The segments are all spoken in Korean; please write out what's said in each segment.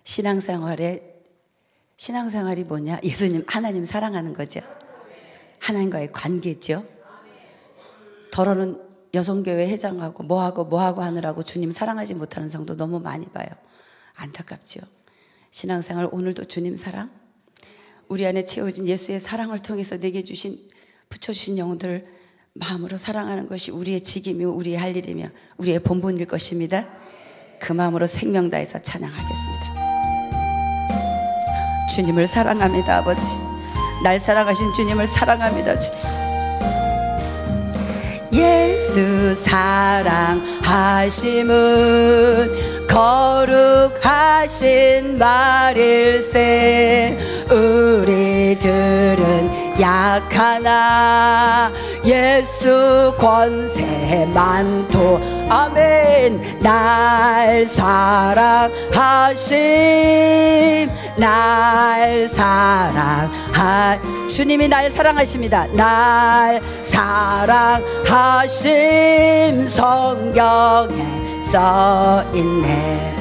신앙생활이 뭐냐? 예수님, 하나님 사랑하는 거죠. 하나님과의 관계죠. 더러는 여성교회 회장하고 뭐하고 하느라고 주님 사랑하지 못하는 성도 너무 많이 봐요. 안타깝죠. 신앙생활 오늘도 주님 사랑, 우리 안에 채워진 예수의 사랑을 통해서 내게 붙여주신 영혼들을 마음으로 사랑하는 것이 우리의 직이며 우리의 할 일이며 우리의 본분일 것입니다. 그 마음으로 생명 다해서 찬양하겠습니다. 주님을 사랑합니다. 아버지, 날 사랑하신 주님을 사랑합니다. 주님. 예수 사랑하심은 거룩하신 말일세. 우리들은 약하나 예수 권세 많도. 아멘. 날 사랑하심, 주님이 날 사랑하십니다. 날 사랑하심 성경에 써있네.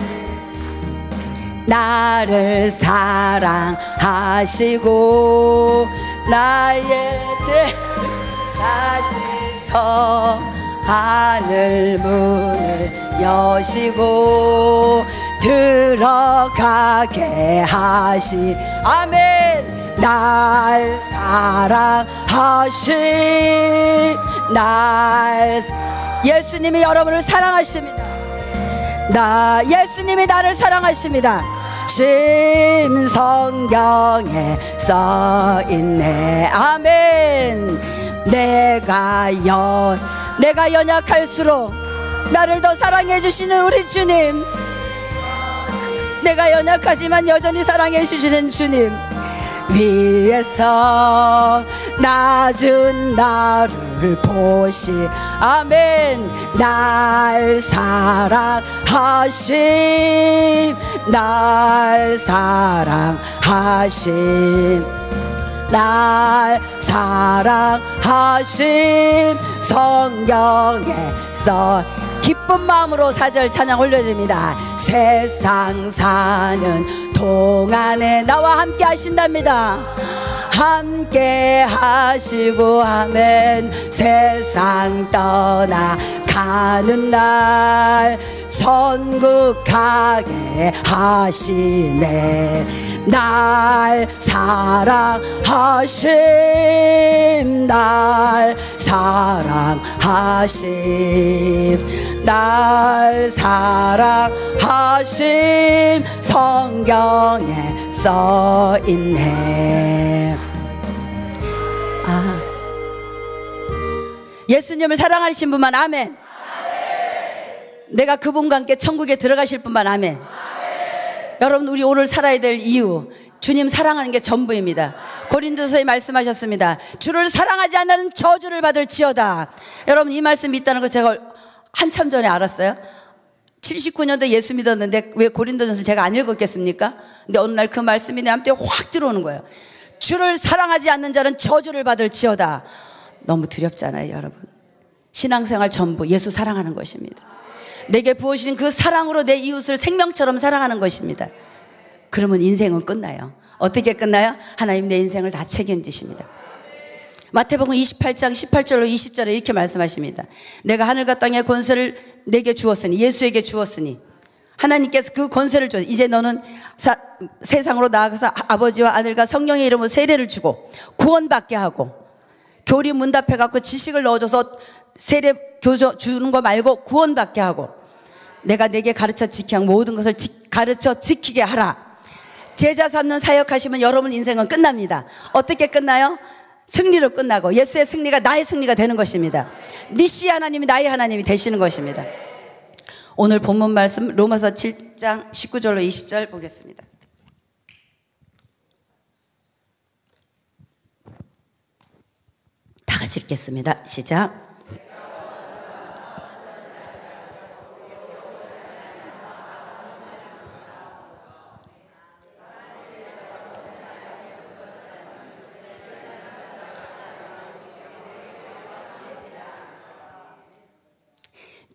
나를 사랑하시고 나의 죄를 다시서 하늘 문을 여시고 들어가게 하시. 아멘. 날 사랑하신 예수님이 여러분을 사랑하십니다. 예수님이 나를 사랑하십니다. 성경에 써있네. 아멘. 내가 연약할수록 나를 더 사랑해 주시는 우리 주님, 내가 연약하지만 여전히 사랑해 주시는 주님, 위에서 낮은 나를 보시. 아멘. 날 사랑하심, 날 사랑하심 성경에 써. 기쁜 마음으로 4절 찬양 올려드립니다. 세상 사는 동안에 나와 함께 하신답니다. 함께 하시고 아멘. 세상 떠나가는 날 천국 가게 하시네. 날 사랑하심, 날 사랑하심 성경에 써있네. 예수님을 사랑하신 분만 아멘. 내가 그분과 함께 천국에 들어가실 분만 아멘. 여러분, 우리 오늘 살아야 될 이유, 주님 사랑하는 게 전부입니다. 고린도서에 말씀하셨습니다. 주를 사랑하지 않는 저주를 받을지어다. 여러분, 이 말씀 믿다는 걸 제가 한참 전에 알았어요. 79년도에 예수 믿었는데 왜 고린도전서 제가 안 읽었겠습니까? 근데 어느 날 그 말씀이 내 안에 확 들어오는 거예요. 주를 사랑하지 않는 자는 저주를 받을지어다. 너무 두렵잖아요, 여러분. 신앙생활 전부 예수 사랑하는 것입니다. 내게 부어주신 그 사랑으로 내 이웃을 생명처럼 사랑하는 것입니다. 그러면 인생은 끝나요. 어떻게 끝나요? 하나님 내 인생을 다 책임지십니다. 마태복음 28장 18절로 20절에 이렇게 말씀하십니다. 내가 하늘과 땅의 권세를 내게 주었으니, 예수에게 주었으니, 하나님께서 그 권세를 줘. 이제 너는 세상으로 나아가서 아버지와 아들과 성령의 이름으로 세례를 주고 구원받게 하고, 교리 문답해 갖고 지식을 넣어줘서 세례 교조 주는 거 말고 구원받게 하고, 내가 내게 가르쳐 지키게 한 모든 것을 가르쳐 지키게 하라. 제자 삼는 사역하시면 여러분 인생은 끝납니다. 어떻게 끝나요? 승리로 끝나고, 예수의 승리가 나의 승리가 되는 것입니다. 니시 하나님이 나의 하나님이 되시는 것입니다. 오늘 본문 말씀 로마서 7장 19절로 20절 보겠습니다. 다 같이 읽겠습니다. 시작.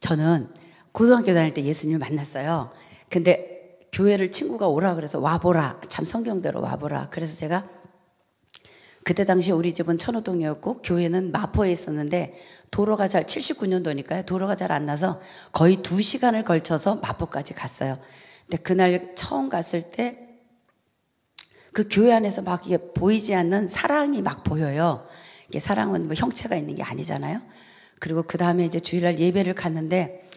저는 고등학교 다닐 때 예수님을 만났어요. 근데 교회를 친구가 오라 그래서 와보라. 참 성경대로 와보라. 그래서 제가 그때 당시 우리 집은 천호동이었고 교회는 마포에 있었는데 도로가 79년도니까요. 도로가 잘 안 나서 거의 2시간을 걸쳐서 마포까지 갔어요. 근데 그날 처음 갔을 때 그 교회 안에서 막 이게 보이지 않는 사랑이 막 보여요. 이게 사랑은 뭐 형체가 있는 게 아니잖아요. 그리고 그 다음에 이제 주일날 예배를 갔는데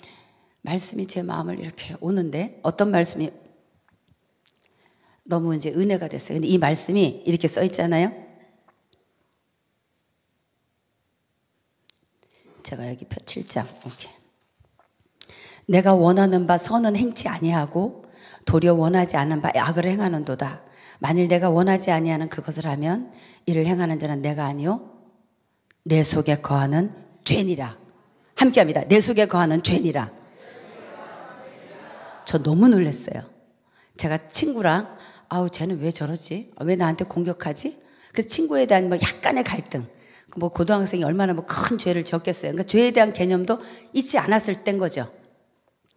말씀이 제 마음을 이렇게 오는데 어떤 말씀이 너무 이제 은혜가 됐어요. 근데 이 말씀이 이렇게 써 있잖아요. 제가 여기 7장 오케이. 내가 원하는 바 선은 행치 아니하고 도리어 원하지 않은 바 악을 행하는도다. 만일 내가 원하지 아니하는 그것을 하면 이를 행하는 자는 내가 아니요 내 속에 거하는 죄니라. 함께합니다. 내 속에 거하는 죄니라. 저 너무 놀랐어요. 제가 친구랑 아우 쟤는 왜 저러지? 왜 나한테 공격하지? 그 친구에 대한 뭐 약간의 갈등. 뭐 고등학생이 얼마나 뭐 큰 죄를 지었겠어요. 그러니까 죄에 대한 개념도 있지 않았을 땐 거죠.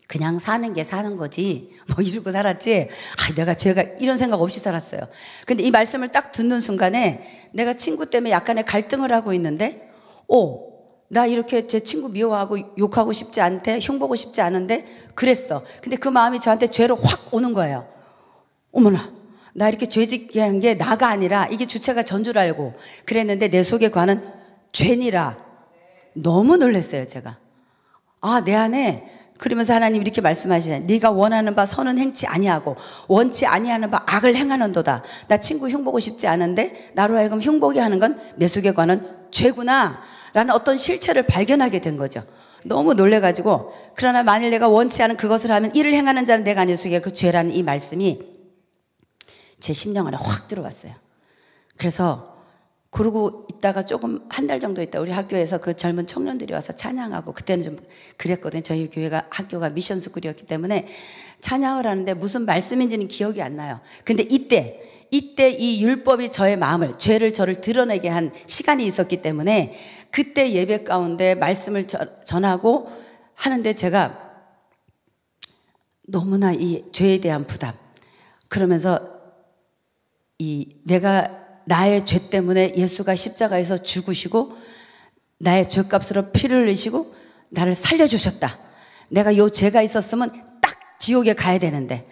그냥 사는 게 사는 거지 뭐 이러고 살았지 내가 죄가 이런 생각 없이 살았어요. 근데 이 말씀을 딱 듣는 순간에 내가 친구 때문에 약간의 갈등을 하고 있는데 나 이렇게 제 친구 미워하고 욕하고 싶지 않대 흉보고 싶지 않은데 그랬어. 근데 그 마음이 저한테 죄로 확 오는 거예요. 어머나 나 이렇게 죄짓게 한 게 나가 아니라 이게 주체가 전 줄 알고 그랬는데 내 속에 관한 죄니라. 너무 놀랐어요 제가. 내 안에 그러면서 하나님 이렇게 말씀하시네. 네가 원하는 바 선은 행치 아니하고 원치 아니하는 바 악을 행하는도다. 나 친구 흉보고 싶지 않은데 나로 하여금 흉보게 하는 건 내 속에 관한 죄구나 라는 어떤 실체를 발견하게 된 거죠. 너무 놀래가지고 그러나 만일 내가 원치 않은 그것을 하면 이를 행하는 자는 내가 아니 속에 그 죄라는 이 말씀이 제 심령 안에 확 들어왔어요. 그래서 그러고 있다가 조금 한 달 정도 있다 우리 학교에서 그 젊은 청년들이 와서 찬양하고 그때는 좀 그랬거든요. 저희 교회가 학교가 미션 스쿨이었기 때문에 찬양을 하는데 무슨 말씀인지는 기억이 안 나요. 근데 이때 이 율법이 저의 마음을 죄를 저를 드러내게 한 시간이 있었기 때문에 그때 예배 가운데 말씀을 전하고 하는데 제가 너무나 이 죄에 대한 부담 그러면서 내가 나의 죄 때문에 예수가 십자가에서 죽으시고 나의 죄값으로 피를 흘리시고 나를 살려주셨다. 내가 요 죄가 있었으면 딱 지옥에 가야 되는데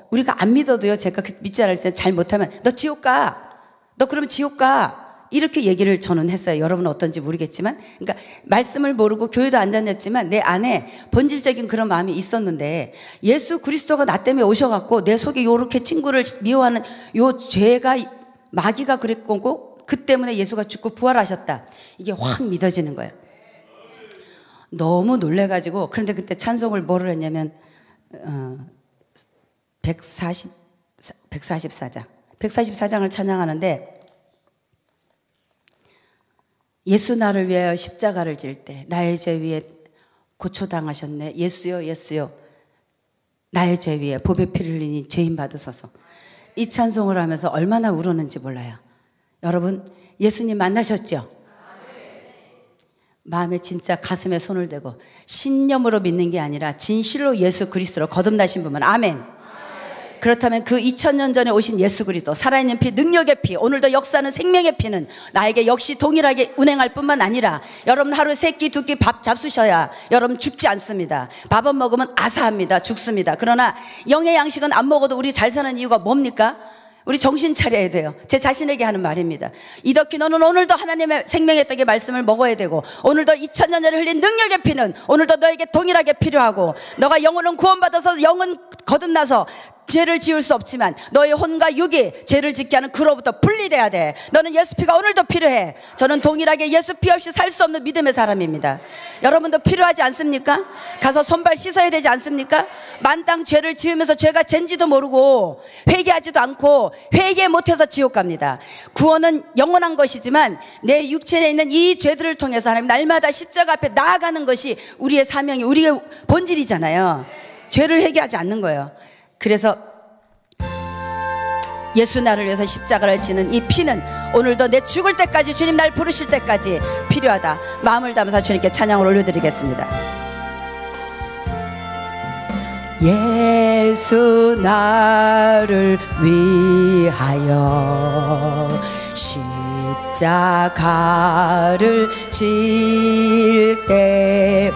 우리가 안 믿어도요 제가 믿지 않을 때 잘 못하면 너 지옥 가. 너 그러면 지옥 가. 이렇게 얘기를 저는 했어요. 여러분은 어떤지 모르겠지만 그러니까 말씀을 모르고 교회도 안 다녔지만 내 안에 본질적인 그런 마음이 있었는데 예수 그리스도가 나 때문에 오셔갖고 내 속에 요렇게 친구를 미워하는 요 죄가 마귀가 그랬고 그 때문에 예수가 죽고 부활하셨다. 이게 확 믿어지는 거예요. 너무 놀래가지고 그런데 그때 찬송을 뭐를 했냐면 144장을 찬양하는데 예수 나를 위하여 십자가를 질 때 나의 죄 위에 고초당하셨네. 예수여 예수여 나의 죄 위에 보배 피를 흘리니 죄인 받으소서. 이 찬송을 하면서 얼마나 울었는지 몰라요. 여러분 예수님 만나셨죠? 마음에 진짜 가슴에 손을 대고 신념으로 믿는 게 아니라 진실로 예수 그리스도로 거듭나신 분은 아멘. 그렇다면 그 2000년 전에 오신 예수 그리스도 살아있는 피 능력의 피 오늘도 역사하는 생명의 피는 나에게 역시 동일하게 운행할 뿐만 아니라 여러분 하루 3끼 2끼 밥 잡수셔야 여러분 죽지 않습니다. 밥은 먹으면 아사합니다. 죽습니다. 그러나 영의 양식은 안 먹어도 우리 잘 사는 이유가 뭡니까? 우리 정신 차려야 돼요. 제 자신에게 하는 말입니다. 이덕기 너는 오늘도 하나님의 생명의 떡의 말씀을 먹어야 되고 오늘도 2000년 전에 흘린 능력의 피는 오늘도 너에게 동일하게 필요하고 너가 영혼은 구원받아서 영은 거듭나서 죄를 지을 수 없지만 너의 혼과 육이 죄를 짓게 하는 그로부터 분리돼야 돼. 너는 예수 피가 오늘도 필요해. 저는 동일하게 예수 피 없이 살 수 없는 믿음의 사람입니다. 여러분도 필요하지 않습니까? 가서 손발 씻어야 되지 않습니까? 만땅 죄를 지으면서 죄가 젠지도 모르고 회개하지도 않고 회개 못해서 지옥 갑니다. 구원은 영원한 것이지만 내 육체에 있는 이 죄들을 통해서 하나님 날마다 십자가 앞에 나아가는 것이 우리의 사명이 우리의 본질이잖아요. 죄를 회개하지 않는 거예요. 그래서 예수 나를 위해서 십자가를 지는 이 피는 오늘도 내 죽을 때까지 주님 날 부르실 때까지 필요하다. 마음을 담아서 주님께 찬양을 올려드리겠습니다. 예수 나를 위하여 십자가를 질 때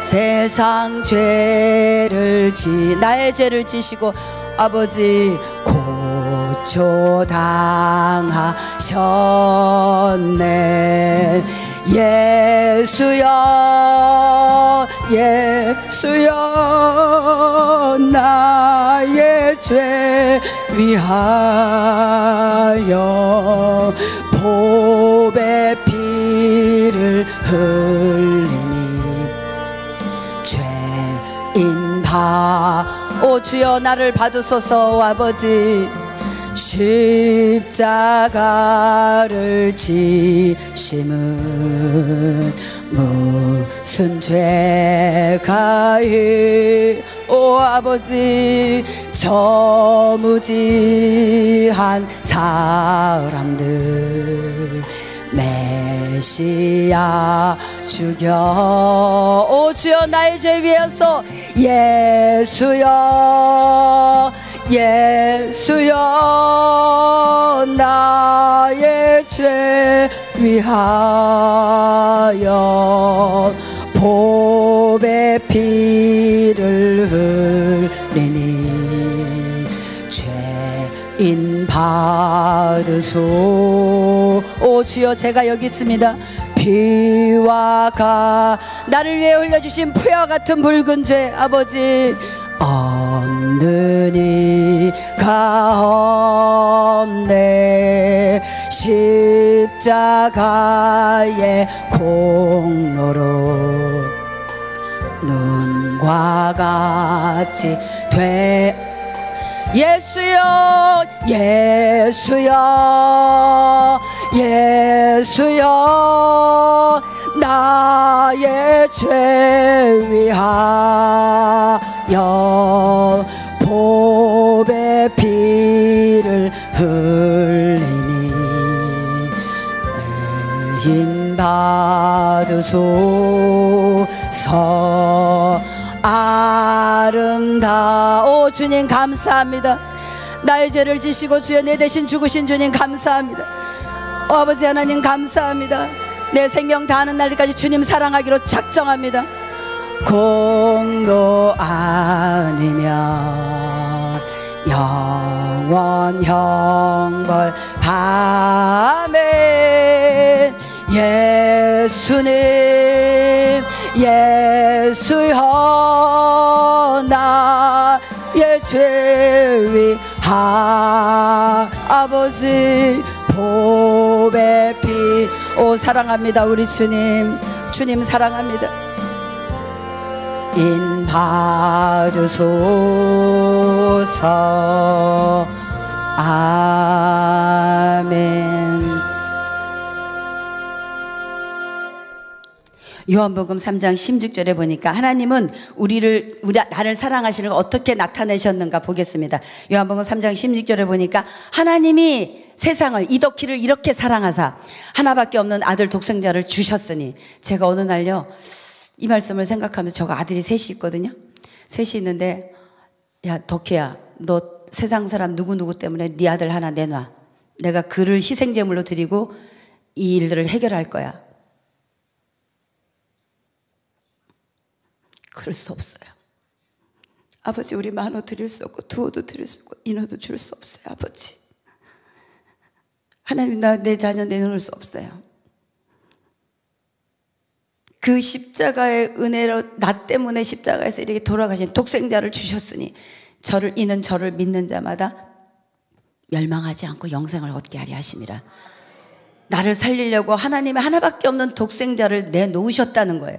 세상 죄를 나의 죄를 지시고 아버지 고초당하셨네. 예수여 예수여 나의 죄 위하여 보배 피를 흘리니 죄인 오 주여 나를 받으소서. 아버지 십자가를 지심은 무슨 죄가이 오 아버지 저무지한 사람들 메시아 죽여 오 주여 나의 죄 위해서 예수여 예수여 나의 죄 위하여 보배 피를 흘리니 죄인 받으소 오 주여 제가 여기 있습니다. 피와 가 나를 위해 흘려주신 피와 같은 붉은 죄 아버지 없는 이가 없네. 십자가의 공로로 눈과 같이 돼 예수여 예수여 예수여 나의 죄 위하여 보배 피를 흘리니 매인 받으소서. 아름다오 주님 감사합니다. 나의 죄를 지시고 주여 내 대신 죽으신 주님 감사합니다. 아버지 하나님 감사합니다. 내 생명 다하는 날까지 주님 사랑하기로 작정합니다. 공로 아니면 영원 형벌 밤에 예수님 예수여 나의 죄 위하 아버지 보배 피 오 사랑합니다. 우리 주님 주님 사랑합니다. 인 받으소서. 아멘. 요한복음 3장 16절에 보니까 하나님은 나를 사랑하시는 걸 어떻게 나타내셨는가 보겠습니다. 요한복음 3장 16절에 보니까 하나님이 세상을 이덕기를 이렇게 사랑하사 하나밖에 없는 아들 독생자를 주셨으니 제가 어느 날요 이 말씀을 생각하면서 저가 아들이 셋이 있거든요. 셋이 있는데 야 덕희야 너 세상 사람 누구누구 때문에 네 아들 하나 내놔. 내가 그를 희생제물로 드리고 이 일들을 해결할 거야. 그럴 수 없어요. 아버지 우리 만호 드릴 수 없고 두호도 드릴 수 없고 인호도 줄 수 없어요. 아버지 하나님 내 자녀 내놓을 수 없어요. 그 십자가의 은혜로 나 때문에 십자가에서 이렇게 돌아가신 독생자를 주셨으니 이는 저를 믿는 자마다 멸망하지 않고 영생을 얻게 하려 하심이라. 나를 살리려고 하나님의 하나밖에 없는 독생자를 내놓으셨다는 거예요.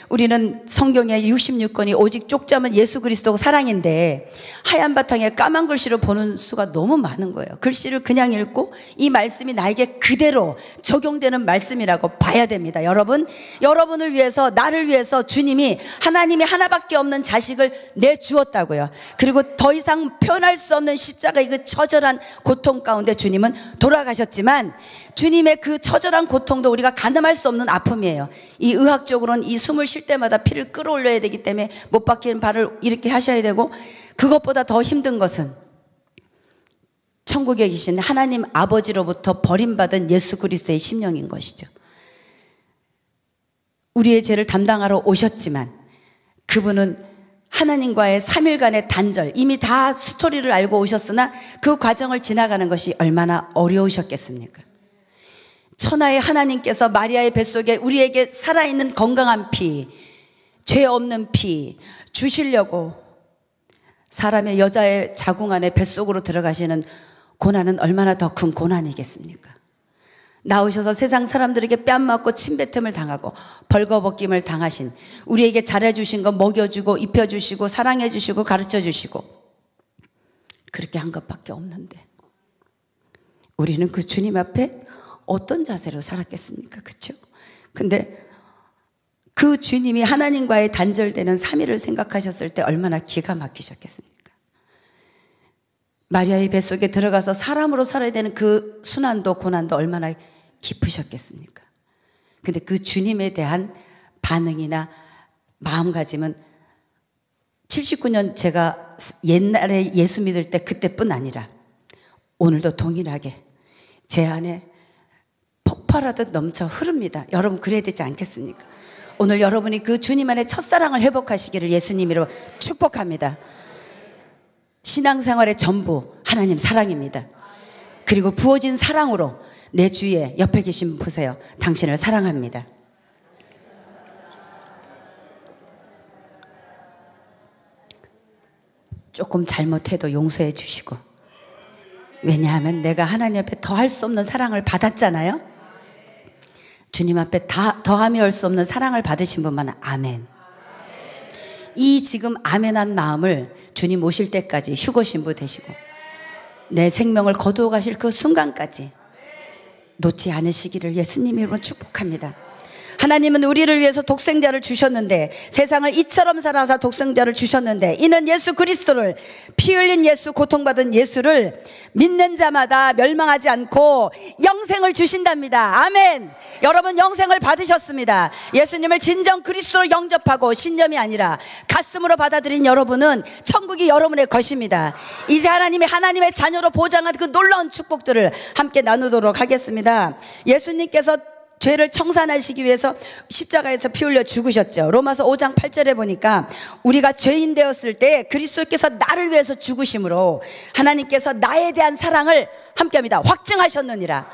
우리는 성경에 66권이 오직 쪽자면 예수 그리스도 사랑인데 하얀 바탕에 까만 글씨로 보는 수가 너무 많은 거예요. 글씨를 그냥 읽고 이 말씀이 나에게 그대로 적용되는 말씀이라고 봐야 됩니다. 여러분을 위해서 나를 위해서 주님이 하나님이 하나밖에 없는 자식을 내주었다고요. 그리고 더 이상 표현할 수 없는 십자가의 그 처절한 고통 가운데 주님은 돌아가셨지만 주님의 그 처절한 고통도 우리가 가늠할 수 없는 아픔이에요. 이 의학적으로는 이 숨을 쉴 때마다 피를 끌어올려야 되기 때문에 못 박히는 발을 이렇게 하셔야 되고, 그것보다 더 힘든 것은 천국에 계신 하나님 아버지로부터 버림받은 예수 그리스도의 심령인 것이죠. 우리의 죄를 담당하러 오셨지만 그분은 하나님과의 3일간의 단절, 이미 다 스토리를 알고 오셨으나 그 과정을 지나가는 것이 얼마나 어려우셨겠습니까? 천하의 하나님께서 마리아의 뱃속에 우리에게 살아있는 건강한 피, 죄 없는 피 주시려고 사람의 여자의 자궁 안에 뱃속으로 들어가시는 고난은 얼마나 더 큰 고난이겠습니까? 나오셔서 세상 사람들에게 뺨 맞고 침뱉음을 당하고 벌거벗김을 당하신, 우리에게 잘해주신 거 먹여주고 입혀주시고 사랑해주시고 가르쳐주시고 그렇게 한 것밖에 없는데 우리는 그 주님 앞에 어떤 자세로 살았겠습니까? 그렇죠? 근데 그 주님이 하나님과의 단절되는 3일을 생각하셨을 때 얼마나 기가 막히셨겠습니까? 마리아의 뱃속에 들어가서 사람으로 살아야 되는 그 순환도 고난도 얼마나 깊으셨겠습니까? 근데 그 주님에 대한 반응이나 마음가짐은 79년 제가 옛날에 예수 믿을 때 그때뿐 아니라 오늘도 동일하게 제 안에 폭발하듯 넘쳐 흐릅니다. 여러분 그래야 되지 않겠습니까? 오늘 여러분이 그 주님 안에 첫사랑을 회복하시기를 예수님 이름으로 축복합니다. 신앙생활의 전부 하나님 사랑입니다. 그리고 부어진 사랑으로 내 주위에 옆에 계신 분 보세요. 당신을 사랑합니다. 조금 잘못해도 용서해 주시고, 왜냐하면 내가 하나님 앞에 더할 수 없는 사랑을 받았잖아요. 주님 앞에 더하며 할 수 없는 사랑을 받으신 분만 아멘. 이 지금 아멘한 마음을 주님 오실 때까지 휴거신부 되시고 내 생명을 거두어 가실 그 순간까지 놓지 않으시기를 예수님 이름으로 축복합니다. 하나님은 우리를 위해서 독생자를 주셨는데, 세상을 이처럼 살아서 독생자를 주셨는데, 이는 예수 그리스도를, 피 흘린 예수, 고통받은 예수를 믿는 자마다 멸망하지 않고 영생을 주신답니다. 아멘. 여러분 영생을 받으셨습니다. 예수님을 진정 그리스도로 영접하고 신념이 아니라 가슴으로 받아들인 여러분은 천국이 여러분의 것입니다. 이제 하나님의 자녀로 보장한 그 놀라운 축복들을 함께 나누도록 하겠습니다. 예수님께서 죄를 청산하시기 위해서 십자가에서 피 흘려 죽으셨죠. 로마서 5장 8절에 보니까 우리가 죄인 되었을 때 그리스도께서 나를 위해서 죽으심으로 하나님께서 나에 대한 사랑을 함께합니다. 확증하셨느니라.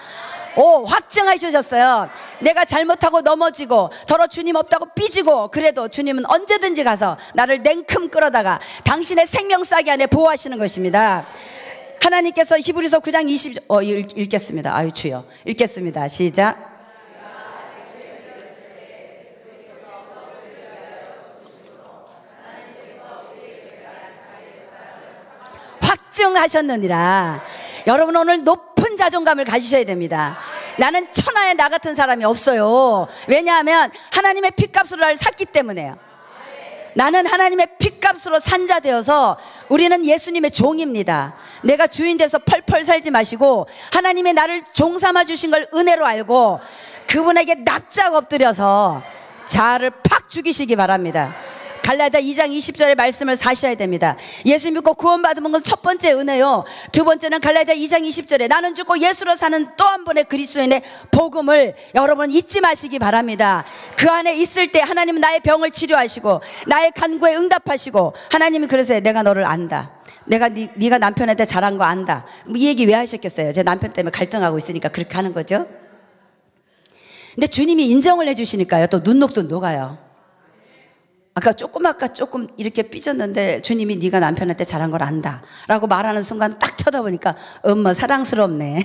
확증하셨어요. 내가 잘못하고 넘어지고 더러 주님 없다고 삐지고 그래도 주님은 언제든지 가서 나를 냉큼 끌어다가 당신의 생명 싸기 안에 보호하시는 것입니다. 하나님께서 히브리서 9장 20 읽겠습니다. 아유 주여. 읽겠습니다. 시작. 확증하셨느니라. 여러분 오늘 높은 자존감을 가지셔야 됩니다. 나는 천하에 나 같은 사람이 없어요. 왜냐하면 하나님의 핏값으로 나를 샀기 때문에요. 나는 하나님의 핏값으로 산 자 되어서 우리는 예수님의 종입니다. 내가 주인 돼서 펄펄 살지 마시고 하나님의 나를 종 삼아 주신 걸 은혜로 알고 그분에게 납작 엎드려서 자아를 팍 죽이시기 바랍니다. 갈라디아 2장 20절의 말씀을 사셔야 됩니다. 예수 믿고 구원받은 건 첫 번째 은혜요. 두 번째는 갈라디아 2장 20절에 나는 죽고 예수로 사는 또 한 번의 그리스도인의 복음을 여러분 잊지 마시기 바랍니다. 그 안에 있을 때 하나님은 나의 병을 치료하시고 나의 간구에 응답하시고, 하나님이 그래서 내가 너를 안다. 내가 네가 남편한테 잘한 거 안다. 이 얘기 왜 하셨겠어요? 제 남편 때문에 갈등하고 있으니까 그렇게 하는 거죠. 근데 주님이 인정을 해주시니까요 또 눈녹도 녹아요. 아까 조금 이렇게 삐졌는데 주님이 네가 남편한테 잘한 걸 안다 라고 말하는 순간 딱 쳐다보니까 엄마 사랑스럽네.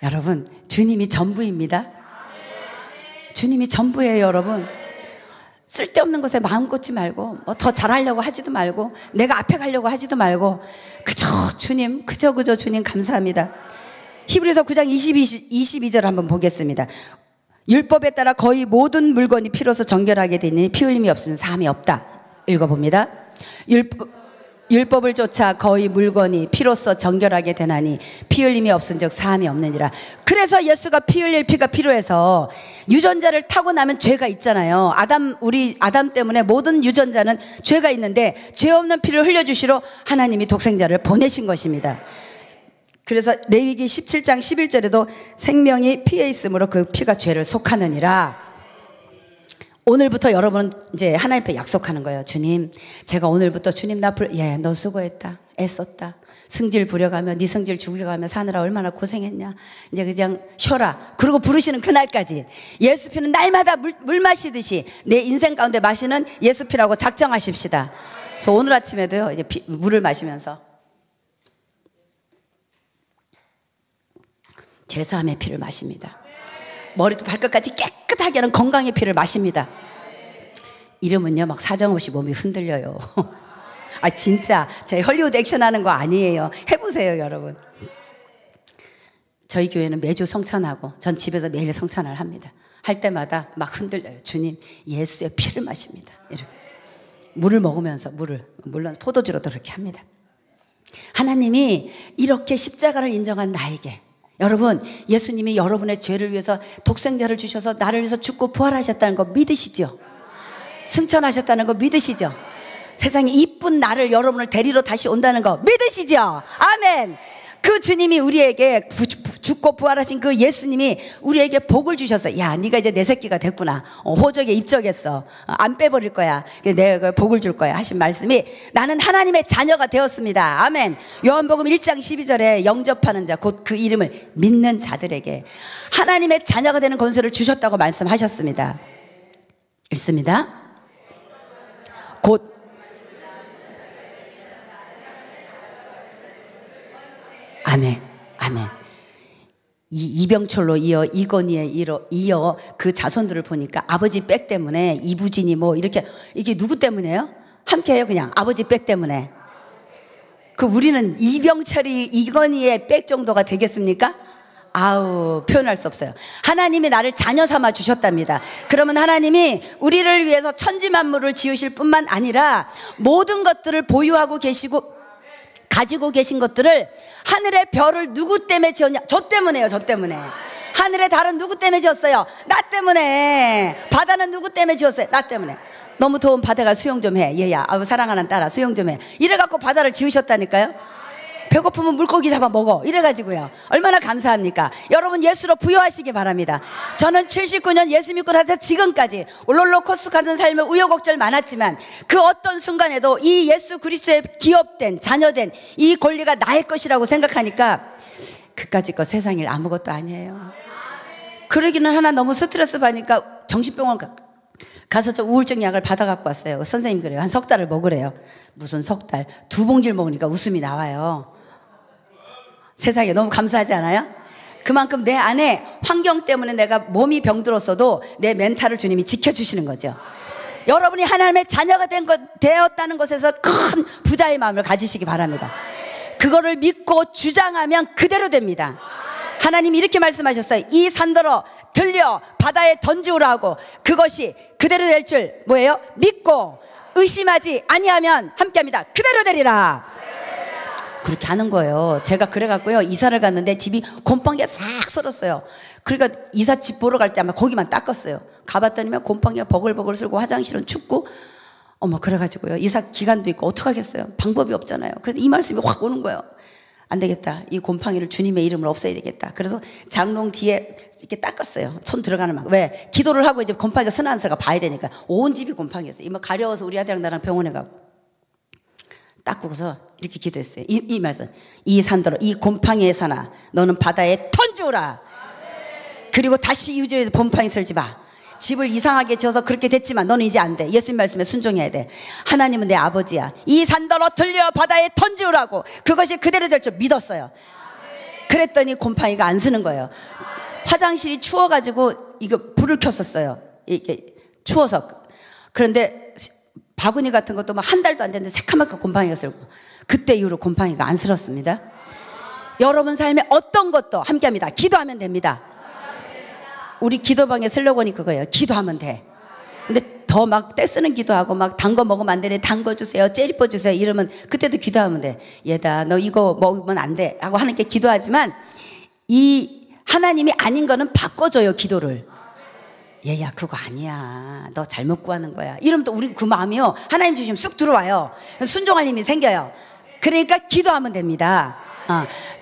여러분 주님이 전부입니다. 주님이 전부예요. 여러분 쓸데없는 것에 마음 꽂지 말고 뭐 더 잘하려고 하지도 말고 내가 앞에 가려고 하지도 말고 그저 주님 그저 주님 감사합니다. 히브리서 9장 22절 한번 보겠습니다. 율법에 따라 거의 모든 물건이 피로서 정결하게 되니 피 흘림이 없으면 사함이 없다. 읽어봅니다. 율법을 쫓아 거의 물건이 피로써 정결하게 되나니 피 흘림이 없은즉 사함이 없느니라. 그래서 예수가 피 흘릴 피가 필요해서 유전자를 타고 나면 죄가 있잖아요. 우리 아담 때문에 모든 유전자는 죄가 있는데 죄 없는 피를 흘려주시러 하나님이 독생자를 보내신 것입니다. 그래서 레위기 17장 11절에도 생명이 피에 있으므로 그 피가 죄를 속하느니라. 오늘부터 여러분은 이제 하나님 앞에 약속하는 거예요. 주님, 제가 오늘부터 주님 너 수고했다, 애썼다, 승질 부려가며 네 승질 죽여가며 사느라 얼마나 고생했냐, 이제 그냥 쉬어라. 그러고 부르시는 그날까지 예수 피는 날마다 물 마시듯이 내 인생 가운데 마시는 예수 피라고 작정하십시다. 저 오늘 아침에도요, 이제 물을 마시면서 죄사함의 피를 마십니다. 머리부터 발끝까지 깨끗하게 하는 건강의 피를 마십니다. 이러면요, 막 사정없이 몸이 흔들려요. 아, 진짜 제 헐리우드 액션 하는 거 아니에요. 해보세요, 여러분. 저희 교회는 매주 성찬하고 전 집에서 매일 성찬을 합니다. 할 때마다 막 흔들려요. 주님, 예수의 피를 마십니다. 이렇게 물을 먹으면서 물론 포도주로도 그렇게 합니다. 하나님이 이렇게 십자가를 인정한 나에게, 여러분, 예수님이 여러분의 죄를 위해서 독생자를 주셔서 나를 위해서 죽고 부활하셨다는 거 믿으시죠? 승천하셨다는 거 믿으시죠? 세상에 이쁜 나를, 여러분을 데리러 다시 온다는 거 믿으시죠? 아멘. 그 주님이 우리에게 죽고 부활하신 그 예수님이 우리에게 복을 주셨어요. 야, 네가 이제 내 새끼가 됐구나. 호적에 입적했어. 안 빼버릴 거야. 내가 복을 줄 거야 하신 말씀이, 나는 하나님의 자녀가 되었습니다. 아멘. 요한복음 1장 12절에 영접하는 자, 곧 그 이름을 믿는 자들에게 하나님의 자녀가 되는 권세를 주셨다고 말씀하셨습니다. 읽습니다. 곧 아멘, 아멘. 이병철로 이어 이건희에 이어 그 자손들을 보니까 아버지 백 때문에 이부진이 뭐 이렇게, 이게 누구 때문에요? 함께해요. 그냥 아버지 백 때문에. 그 우리는 이병철이 이건희의 백 정도가 되겠습니까? 아우, 표현할 수 없어요. 하나님이 나를 자녀 삼아 주셨답니다. 그러면 하나님이 우리를 위해서 천지만물을 지으실 뿐만 아니라 모든 것들을 보유하고 계시고 가지고 계신 것들을, 하늘의 별을 누구 때문에 지었냐? 저 때문에요. 저 때문에. 하늘의 달은 누구 때문에 지었어요? 나 때문에. 바다는 누구 때문에 지었어요? 나 때문에. 너무 더운 바다가 수영 좀 해. 얘야, 아우 사랑하는 딸아, 수영 좀 해. 이래갖고 바다를 지으셨다니까요. 배고프면 물고기 잡아 먹어. 이래가지고요. 얼마나 감사합니까? 여러분, 예수로 부여하시기 바랍니다. 저는 79년 예수 믿고 나서 지금까지 롤러코스터 같은 삶에 우여곡절 많았지만 그 어떤 순간에도 이 예수 그리스도의 기업된, 자녀된 이 권리가 나의 것이라고 생각하니까 그까짓 거 세상 일 아무것도 아니에요. 그러기는 하나 너무 스트레스 받으니까 정신병원 가서 저 우울증 약을 받아갖고 왔어요. 선생님 그래요. 한 석 달을 먹으래요. 무슨 석 달? 2봉지를 먹으니까 웃음이 나와요. 세상에 너무 감사하지 않아요? 그만큼 내 안에 환경 때문에 내가 몸이 병들었어도 내 멘탈을 주님이 지켜주시는 거죠. 여러분이 하나님의 자녀가 되었다는 것에서 큰 부자의 마음을 가지시기 바랍니다. 그거를 믿고 주장하면 그대로 됩니다. 하나님이 이렇게 말씀하셨어요. 이 산더러 들려 바다에 던지우라고. 그것이 그대로 될 줄 뭐예요? 믿고 의심하지 아니하면 함께합니다. 그대로 되리라. 그렇게 하는 거예요. 제가 그래갖고요, 이사를 갔는데 집이 곰팡이가 싹 썰었어요. 그러니까 이삿집 보러 갈 때 아마 거기만 닦았어요. 가봤더니만 곰팡이가 버글버글 쓸고 화장실은 춥고, 그래가지고요, 이사 기간도 있고 어떡하겠어요. 방법이 없잖아요. 그래서 이 말씀이 확 오는 거예요. 안 되겠다. 이 곰팡이를 주님의 이름으로 없애야 되겠다. 그래서 장롱 뒤에 이렇게 닦았어요. 손 들어가는 만큼. 왜? 기도를 하고 이제 곰팡이가 쓰나 안 쓰나 봐야 되니까. 온 집이 곰팡이였어요. 이모 가려워서 우리 아들랑 나랑 병원에 가고 닦고서 이렇게 기도했어요. 이 말씀. 이 산더러, 이 곰팡이의 산아, 너는 바다에 던지오라. 그리고 다시 이 우주에서 곰팡이 쓸지 마. 집을 이상하게 지어서 그렇게 됐지만 너는 이제 안 돼. 예수님 말씀에 순종해야 돼. 하나님은 내 아버지야. 이 산더러 들려 바다에 던지오라고. 그것이 그대로 될 줄 믿었어요. 그랬더니 곰팡이가 안 쓰는 거예요. 화장실이 추워가지고 이거 불을 켰었어요. 이게 추워서. 그런데 바구니 같은 것도 막 한 달도 안 됐는데 새카맣게 곰팡이가 쓸고, 그때 이후로 곰팡이가 안 쓸었습니다. 여러분 삶에 어떤 것도 함께합니다. 기도하면 됩니다. 우리 기도방의 슬로건이 그거예요. 기도하면 돼. 근데 더 막 떼쓰는 기도하고 막 단 거 먹으면 안 되네, 단 거 주세요, 째리뻐 주세요 이러면 그때도 기도하면 돼. 얘다 너 이거 먹으면 안 돼 하고 하는 게 기도하지만, 이 하나님이 아닌 거는 바꿔줘요, 기도를. 얘야 그거 아니야, 너 잘못 구하는 거야 이러면 또 우리 그 마음이요, 하나님 주시면 쑥 들어와요. 순종할 힘이 생겨요. 그러니까 기도하면 됩니다.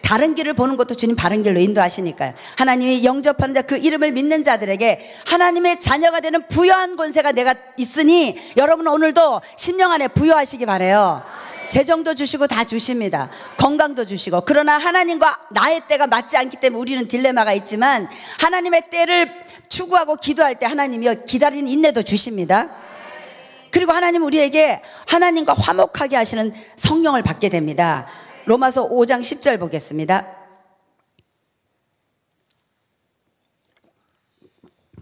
다른 길을 보는 것도 주님 바른 길로 인도하시니까요. 하나님이 영접하는 자, 그 이름을 믿는 자들에게 하나님의 자녀가 되는 부여한 권세가 내가 있으니, 여러분 오늘도 심령 안에 부여하시기 바라요. 재정도 주시고 다 주십니다. 건강도 주시고. 그러나 하나님과 나의 때가 맞지 않기 때문에 우리는 딜레마가 있지만, 하나님의 때를 추구하고 기도할 때 하나님이 기다리는 인내도 주십니다. 그리고 하나님 우리에게 하나님과 화목하게 하시는 성령을 받게 됩니다. 로마서 5장 10절 보겠습니다.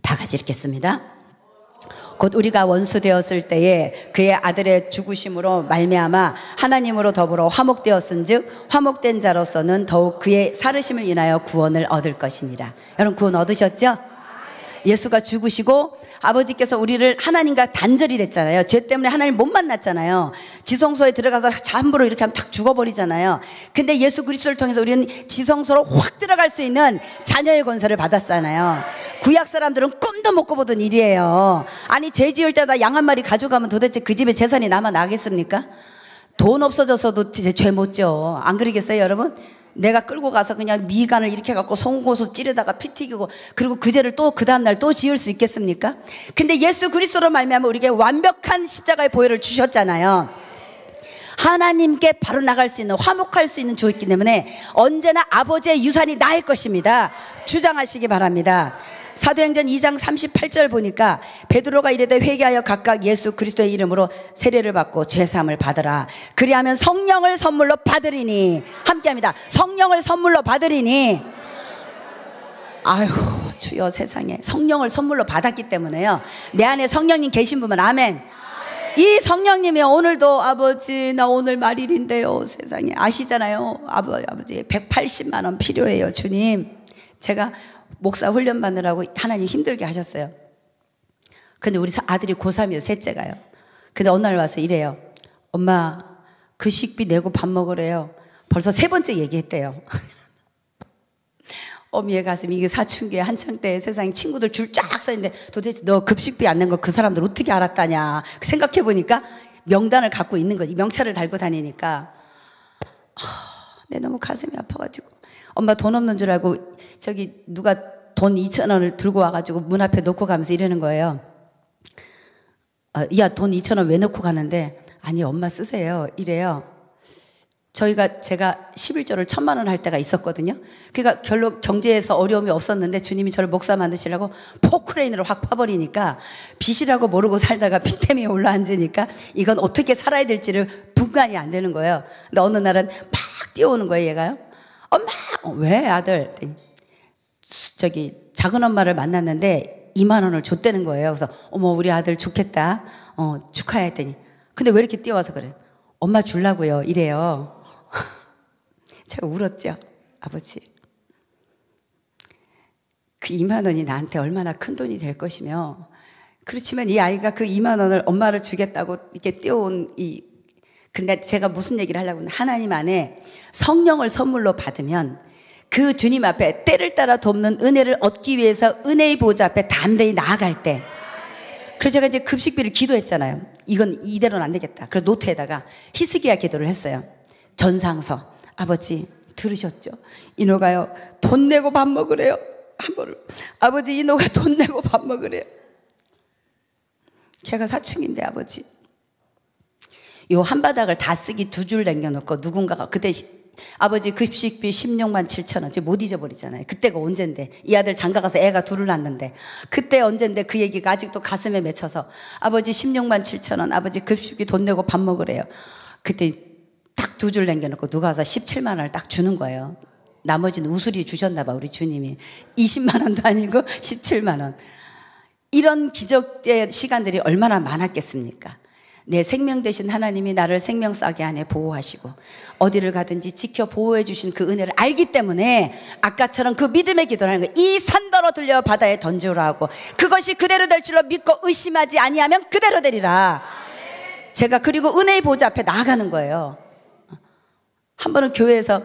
다 같이 읽겠습니다. 곧 우리가 원수 되었을 때에 그의 아들의 죽으심으로 말미암아 하나님으로 더불어 화목되었은즉 화목된 자로서는 더욱 그의 살으심을 인하여 구원을 얻을 것이니라. 여러분 구원 얻으셨죠? 예수가 죽으시고 아버지께서 우리를 하나님과 단절이 됐잖아요. 죄 때문에 하나님 못 만났잖아요. 지성소에 들어가서 함부로 이렇게 하면 탁 죽어버리잖아요. 근데 예수 그리스도를 통해서 우리는 지성소로 확 들어갈 수 있는 자녀의 권세를 받았잖아요. 구약 사람들은 꿈도 못 꿔보던 일이에요. 아니 죄 지을 때다 양 한 마리 가져가면 도대체 그 집에 재산이 남아 나겠습니까? 돈 없어져서도 죄 못 져. 안 그러겠어요 여러분? 내가 끌고 가서 그냥 미간을 이렇게 갖고 송곳으로 찌르다가 피 튀기고, 그리고 그 죄를 또 그 다음날 또 지을 수 있겠습니까? 근데 예수 그리스도로 말미암아 우리에게 완벽한 십자가의 보혈을 주셨잖아요. 하나님께 바로 나갈 수 있는, 화목할 수 있는 주였기 때문에 언제나 아버지의 유산이 나을 것입니다. 주장하시기 바랍니다. 사도행전 2장 38절 보니까 베드로가 이르되 회개하여 각각 예수 그리스도의 이름으로 세례를 받고 죄사함을 받으라. 그리하면 성령을 선물로 받으리니. 함께합니다. 성령을 선물로 받으리니. 아유 주여 세상에, 성령을 선물로 받았기 때문에요. 내 안에 성령님 계신 분은 아멘. 이 성령님이 오늘도 아버지 나 오늘 말일인데요, 세상에 아시잖아요. 아버지 180만 원 필요해요 주님. 제가 목사 훈련 받느라고 하나님 힘들게 하셨어요. 근데 우리 아들이 고3이에요, 셋째가요. 근데 어느 날 와서 이래요. 엄마 그 식비 내고 밥 먹으래요. 벌써 세 번째 얘기했대요. 어미의 가슴이, 이게 사춘기에 한창 때 세상에 친구들 줄 쫙 서있는데 도대체 너 급식비 안 낸 거 그 사람들 어떻게 알았다냐 생각해 보니까 명단을 갖고 있는 거지. 명찰을 달고 다니니까 내 너무 가슴이 아파가지고, 엄마 돈 없는 줄 알고 저기 누가 돈 2,000원을 들고 와가지고 문 앞에 놓고 가면서 이러는 거예요. 야 돈 2,000원 왜 놓고 가는데, 아니 엄마 쓰세요 이래요. 제가 11조를 1,000만 원 할 때가 있었거든요. 그러니까 별로 경제에서 어려움이 없었는데 주님이 저를 목사 만드시려고 포크레인으로 확 파버리니까, 빚이라고 모르고 살다가 빚 때문에 올라앉으니까 이건 어떻게 살아야 될지를 분간이 안 되는 거예요. 근데 어느 날은 막 뛰어오는 거예요 얘가요. 엄마 왜 아들, 저기 작은 엄마를 만났는데 2만 원을 줬다는 거예요. 그래서 어머 우리 아들 좋겠다, 축하해 했더니, 근데 왜 이렇게 뛰어와서 그래? 엄마 주려고요 이래요. 제가 울었죠. 아버지 그 2만 원이 나한테 얼마나 큰 돈이 될 것이며, 그렇지만 이 아이가 그 2만 원을 엄마를 주겠다고 이렇게 뛰어온 근데 제가 무슨 얘기를 하려고 하면, 하나님 안에 성령을 선물로 받으면 그 주님 앞에 때를 따라 돕는 은혜를 얻기 위해서 은혜의 보좌 앞에 담대히 나아갈 때, 그래서 제가 이제 급식비를 기도했잖아요. 이건 이대로는 안 되겠다. 그래서 노트에다가 히스기야 기도를 했어요. 전상서. 아버지 들으셨죠? 이노가요 돈 내고 밥 먹으래요. 아버지 이노가 돈 내고 밥 먹으래요. 걔가 사춘기인데 아버지 요 한 바닥을 다 쓰기 2줄 남겨놓고, 누군가가 그때 아버지 급식비 16만 7천 원 못 잊어버리잖아요. 그때가 언젠데, 이 아들 장가가서 애가 둘을 낳는데 그때 언젠데 그 얘기가 아직도 가슴에 맺혀서, 아버지 16만 7천 원 아버지 급식비 돈 내고 밥 먹으래요. 그때 딱 2줄 남겨놓고 누가 와서 17만 원을 딱 주는 거예요. 나머지는 우수리 주셨나 봐 우리 주님이. 20만 원도 아니고 17만 원. 이런 기적의 시간들이 얼마나 많았겠습니까? 내 생명 되신 하나님이 나를 생명싸게 안에 보호하시고 어디를 가든지 지켜 보호해 주신 그 은혜를 알기 때문에 아까처럼 그 믿음의 기도를 하는 거예요. 이 산더러 들려 바다에 던지오라 하고 그것이 그대로 될 줄로 믿고 의심하지 아니하면 그대로 되리라. 제가 그리고 은혜의 보좌 앞에 나아가는 거예요. 한 번은 교회에서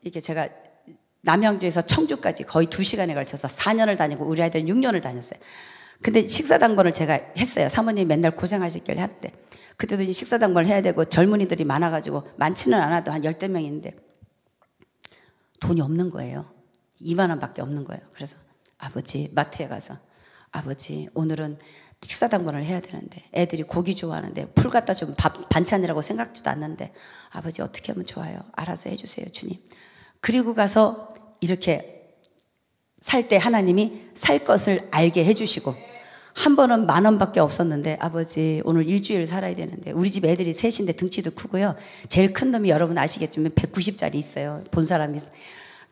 이게 제가 남양주에서 청주까지 거의 2시간에 걸쳐서 4년을 다니고 우리 아이들 6년을 다녔어요. 근데 식사당번을 제가 했어요. 사모님 맨날 고생하셨길래 하는데 그때도 이제 식사당번을 해야 되고 젊은이들이 많아가지고 많지는 않아도 한 10대 명인데 돈이 없는 거예요. 2만 원밖에 없는 거예요. 그래서 아버지 마트에 가서 아버지 오늘은 식사당번을 해야 되는데 애들이 고기 좋아하는데 풀 갖다 좀 반찬이라고 생각지도 않는데 아버지 어떻게 하면 좋아요? 알아서 해주세요 주님. 그리고 가서 이렇게 살 때 하나님이 살 것을 알게 해주시고 한 번은 10,000원밖에 없었는데 아버지 오늘 일주일 살아야 되는데 우리 집 애들이 셋인데 등치도 크고요. 제일 큰 놈이 여러분 아시겠지만 190짜리 있어요. 본 사람이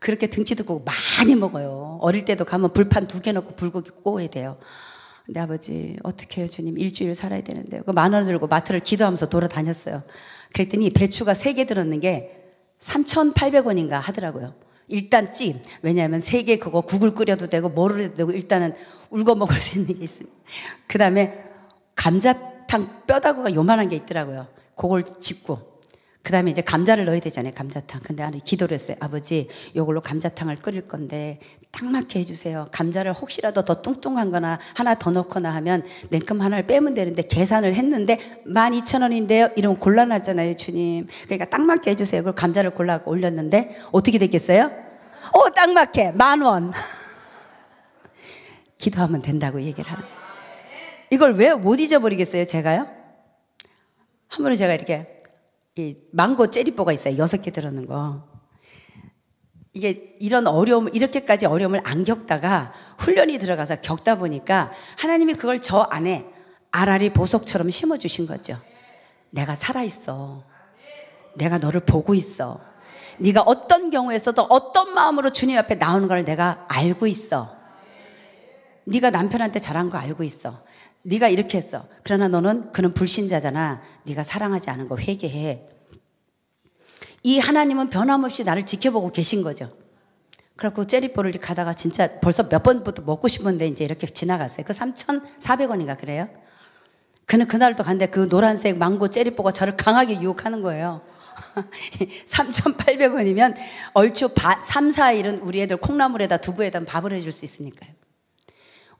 그렇게 등치도 크고 많이 먹어요. 어릴 때도 가면 불판 2개 넣고 불고기 구워야 돼요. 근데 아버지 어떻게 해요 주님 일주일 살아야 되는데 그 10,000원 들고 마트를 기도하면서 돌아다녔어요. 그랬더니 배추가 3개 들었는 게 3,800원인가 하더라고요. 일단 찜. 왜냐하면 3개 그거 국을 끓여도 되고 뭐를 해도 되고 일단은 울고 먹을 수 있는 게 있어요. 그 다음에 감자탕 뼈다구가 요만한 게 있더라고요. 그걸 집고 그 다음에 이제 감자를 넣어야 되잖아요. 감자탕. 근데 안에 기도를 했어요. 아버지 이걸로 감자탕을 끓일 건데 딱 맞게 해주세요. 감자를 혹시라도 더 뚱뚱한 거나 하나 더 넣거나 하면 냉큼 하나를 빼면 되는데 계산을 했는데 12,000원인데요 이러면 곤란하잖아요 주님. 그러니까 딱 맞게 해주세요. 그걸 감자를 골라 올렸는데 어떻게 됐겠어요? 딱 맞게 10,000원. 기도하면 된다고 얘기를 하는 거예요. 이걸 왜 못 잊어버리겠어요 제가요? 한 번은 제가 이렇게 이 망고 째리뽀가 있어요. 6개 들어있는 거. 이게 이런 어려움을 이렇게까지 어려움을 안 겪다가 훈련이 들어가서 겪다 보니까 하나님이 그걸 저 안에 알알이 보석처럼 심어주신 거죠. 내가 살아있어. 내가 너를 보고 있어. 네가 어떤 경우에서도 어떤 마음으로 주님 앞에 나오는 걸 내가 알고 있어. 네가 남편한테 잘한 거 알고 있어. 네가 이렇게 했어. 그러나 그는 불신자잖아. 네가 사랑하지 않은 거 회개해. 이 하나님은 변함없이 나를 지켜보고 계신 거죠. 그래갖고 째리뽀를 가다가 진짜 벌써 몇 번부터 먹고 싶은데 이제 이렇게 지나갔어요. 그 3,400원인가 그래요. 그는 그날도 갔는데 그 노란색 망고 째리뽀가 저를 강하게 유혹하는 거예요. 3,800원이면 얼추 3, 4일은 우리 애들 콩나물에다 두부에다 밥을 해줄 수 있으니까요.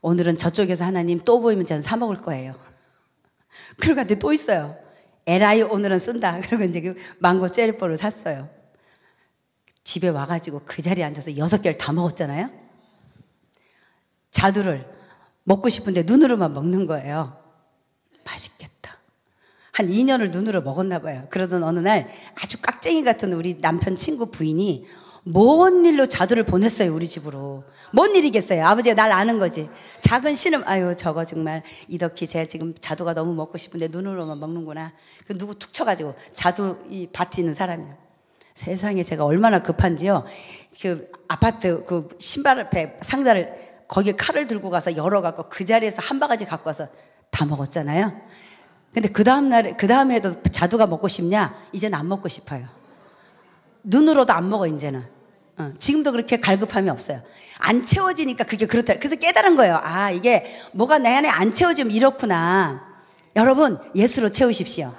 오늘은 저쪽에서 하나님 또 보이면 저는 사 먹을 거예요. 그러고 갔는데 또 있어요. 에라이 오늘은 쓴다. 그리고 이제 그 망고 째리뽀를 샀어요. 집에 와가지고 그 자리에 앉아서 6개를 다 먹었잖아요. 자두를 먹고 싶은데 눈으로만 먹는 거예요. 맛있겠다. 한 2년을 눈으로 먹었나 봐요. 그러던 어느 날 아주 깍쟁이 같은 우리 남편 친구 부인이 뭔 일로 자두를 보냈어요 우리 집으로. 뭔 일이겠어요. 아버지가 날 아는 거지. 작은 신음 아유 저거 정말 이덕희 쟤 지금 자두가 너무 먹고 싶은데 눈으로만 먹는구나. 그 누구 툭 쳐가지고 자두 이 밭에 있는 사람이에요. 세상에 제가 얼마나 급한지요. 그 아파트 그 신발 앞에 상자를 거기에 칼을 들고 가서 열어갖고 그 자리에서 한 바가지 갖고 와서 다 먹었잖아요. 근데 그 다음 해도 자두가 먹고 싶냐? 이제는 안 먹고 싶어요. 눈으로도 안 먹어 이제는. 지금도 그렇게 갈급함이 없어요. 안 채워지니까 그게 그렇다. 그래서 깨달은 거예요. 아 이게 뭐가 내 안에 안 채워지면 이렇구나. 여러분 예수로 채우십시오.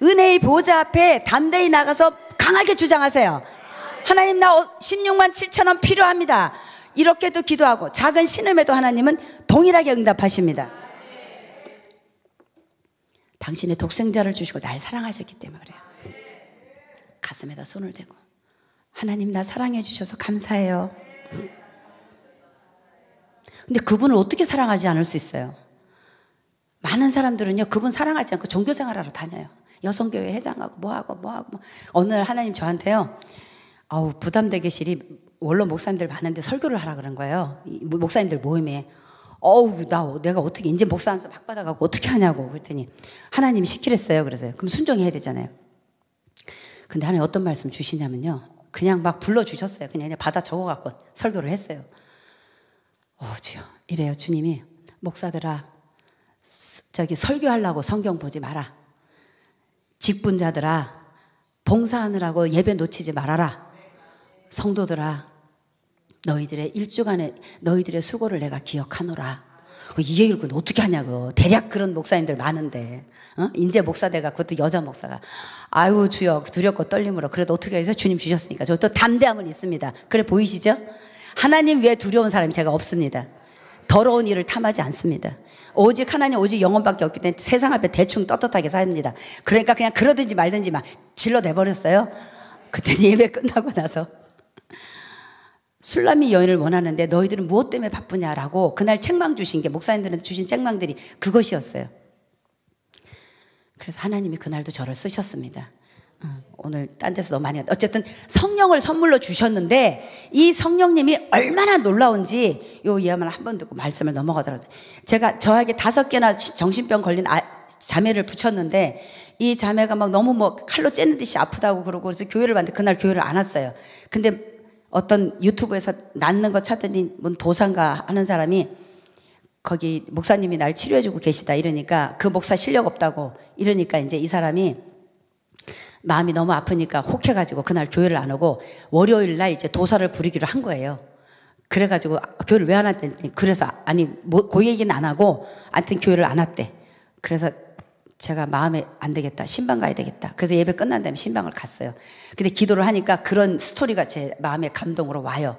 은혜의 보좌 앞에 담대히 나가서 강하게 주장하세요. 하나님 나 16만 7천원 필요합니다. 이렇게도 기도하고 작은 신음에도 하나님은 동일하게 응답하십니다. 당신의 독생자를 주시고 날 사랑하셨기 때문에 그래요. 가슴에다 손을 대고 하나님 나 사랑해 주셔서 감사해요. 근데 그분을 어떻게 사랑하지 않을 수 있어요? 많은 사람들은요 그분 사랑하지 않고 종교생활하러 다녀요. 여성교회 회장하고 뭐하고 어느 날 하나님 저한테요 부담되게 실이 원로 목사님들 많은데 설교를 하라 그런 거예요. 목사님들 모임에 내가 어떻게 이제 목사 안수 막 받아가고 어떻게 하냐고 그랬더니 하나님이 시키랬어요. 그래서요. 그럼 순종해야 되잖아요. 근데 하나님 어떤 말씀 주시냐면요. 그냥 막 불러주셨어요. 그냥 받아 적어갖고 설교를 했어요. 주여 이래요. 주님이 목사들아 설교하려고 성경 보지 마라. 직분자들아, 봉사하느라고 예배 놓치지 말아라. 성도들아, 너희들의 일주간의 너희들의 수고를 내가 기억하노라. 이 얘기를 어떻게 하냐고. 대략 그런 목사님들 많은데, 인제 목사대가 그것도 여자 목사가 아유 주여 두렵고 떨림으로 그래도 어떻게 해서 주님 주셨으니까 저 또 담대함은 있습니다. 그래 보이시죠? 하나님 외에 두려운 사람이 제가 없습니다. 더러운 일을 탐하지 않습니다. 오직 하나님 오직 영혼밖에 없기 때문에 세상 앞에 대충 떳떳하게 삽니다. 그러니까 그냥 그러든지 말든지 막 질러내버렸어요. 그때 예배 끝나고 나서 술람이 여인을 원하는데 너희들은 무엇 때문에 바쁘냐라고 그날 책망 주신 게, 목사님들한테 주신 책망들이 그것이었어요. 그래서 하나님이 그날도 저를 쓰셨습니다. 오늘 딴 데서 너무 많이 어쨌든 성령을 선물로 주셨는데 이 성령님이 얼마나 놀라운지 요 이야기만 한 번 듣고 말씀을 넘어가더라고요. 제가 저에게 5개나 정신병 걸린 자매를 붙였는데 이 자매가 막 너무 뭐 칼로 째는 듯이 아프다고 그러고 그래서 교회를 봤는데 그날 교회를 안 왔어요. 근데 어떤 유튜브에서 낫는 거 찾더니 뭔 도산가 하는 사람이 거기 목사님이 날 치료해주고 계시다 이러니까 그 목사 실력 없다고 이러니까 이제 이 사람이 마음이 너무 아프니까 혹해가지고 그날 교회를 안 오고 월요일 날 이제 도사를 부리기로 한 거예요. 그래가지고 교회를 왜 안 왔더니 그래서 아니 뭐 그 얘기는 안 하고 하여튼 교회를 안 왔대. 그래서 제가 마음에 안 되겠다. 신방 가야 되겠다. 그래서 예배 끝난 다음에 신방을 갔어요. 근데 기도를 하니까 그런 스토리가 제 마음에 감동으로 와요.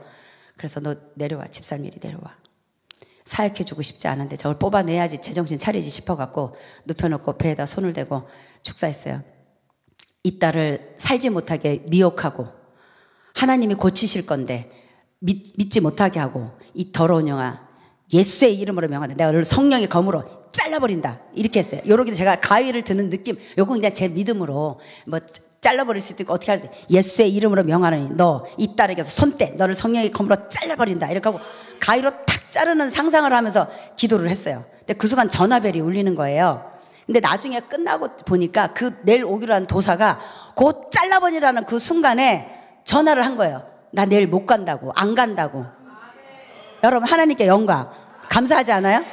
그래서 너 내려와. 집사미리 내려와. 사역해주고 싶지 않은데 저걸 뽑아내야지 제정신 차리지 싶어갖고 눕혀놓고 배에다 손을 대고 축사했어요. 이 딸을 살지 못하게 미혹하고 하나님이 고치실 건데 믿지 못하게 하고 이 더러운 영아 예수의 이름으로 명하다. 내가 너를 성령의 검으로 잘라버린다. 이렇게 했어요. 요렇게 제가 가위를 드는 느낌. 요건 그냥 제 믿음으로 뭐 잘라버릴 수도 있고 어떻게 할지. 예수의 이름으로 명하노니 너 이 딸에게서 손 떼. 너를 성령의 검으로 잘라버린다. 이렇게 하고 가위로 탁 자르는 상상을 하면서 기도를 했어요. 근데 그 순간 전화벨이 울리는 거예요. 근데 나중에 끝나고 보니까 그 내일 오기로 한 도사가 곧 잘라버리라는 그 순간에 전화를 한 거예요. 나 내일 못 간다고. 안 간다고. 여러분 하나님께 영광. 감사하지 않아요?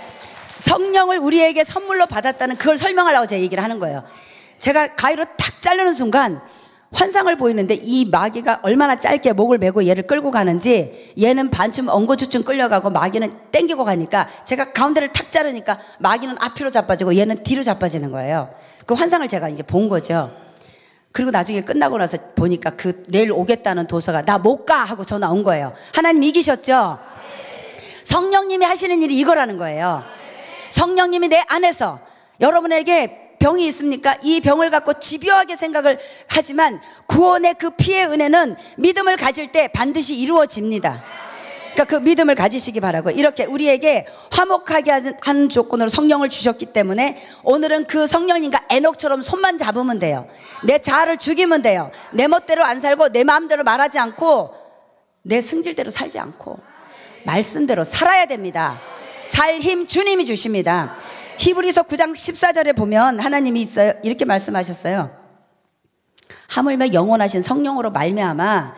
성령을 우리에게 선물로 받았다는 그걸 설명하려고 제가 얘기를 하는 거예요. 제가 가위로 탁 자르는 순간 환상을 보이는데 이 마귀가 얼마나 짧게 목을 메고 얘를 끌고 가는지 얘는 반쯤 엉거주춤 끌려가고 마귀는 땡기고 가니까 제가 가운데를 탁 자르니까 마귀는 앞으로 자빠지고 얘는 뒤로 자빠지는 거예요. 그 환상을 제가 이제 본 거죠. 그리고 나중에 끝나고 나서 보니까 그 내일 오겠다는 도사가 나 못 가 하고 전화 온 거예요. 하나님 이기셨죠? 성령님이 하시는 일이 이거라는 거예요. 성령님이 내 안에서 여러분에게 병이 있습니까? 이 병을 갖고 집요하게 생각을 하지만 구원의 그 피의 은혜는 믿음을 가질 때 반드시 이루어집니다. 그러니까 그 믿음을 가지시기 바라고 이렇게 우리에게 화목하게 하는 조건으로 성령을 주셨기 때문에 오늘은 그 성령님과 에녹처럼 손만 잡으면 돼요. 내 자아를 죽이면 돼요. 내 멋대로 안 살고 내 마음대로 말하지 않고 내 승질대로 살지 않고 말씀대로 살아야 됩니다. 살 힘 주님이 주십니다. 히브리서 9장 14절에 보면 하나님이 있어요. 이렇게 말씀하셨어요. 하물며 영원하신 성령으로 말미암아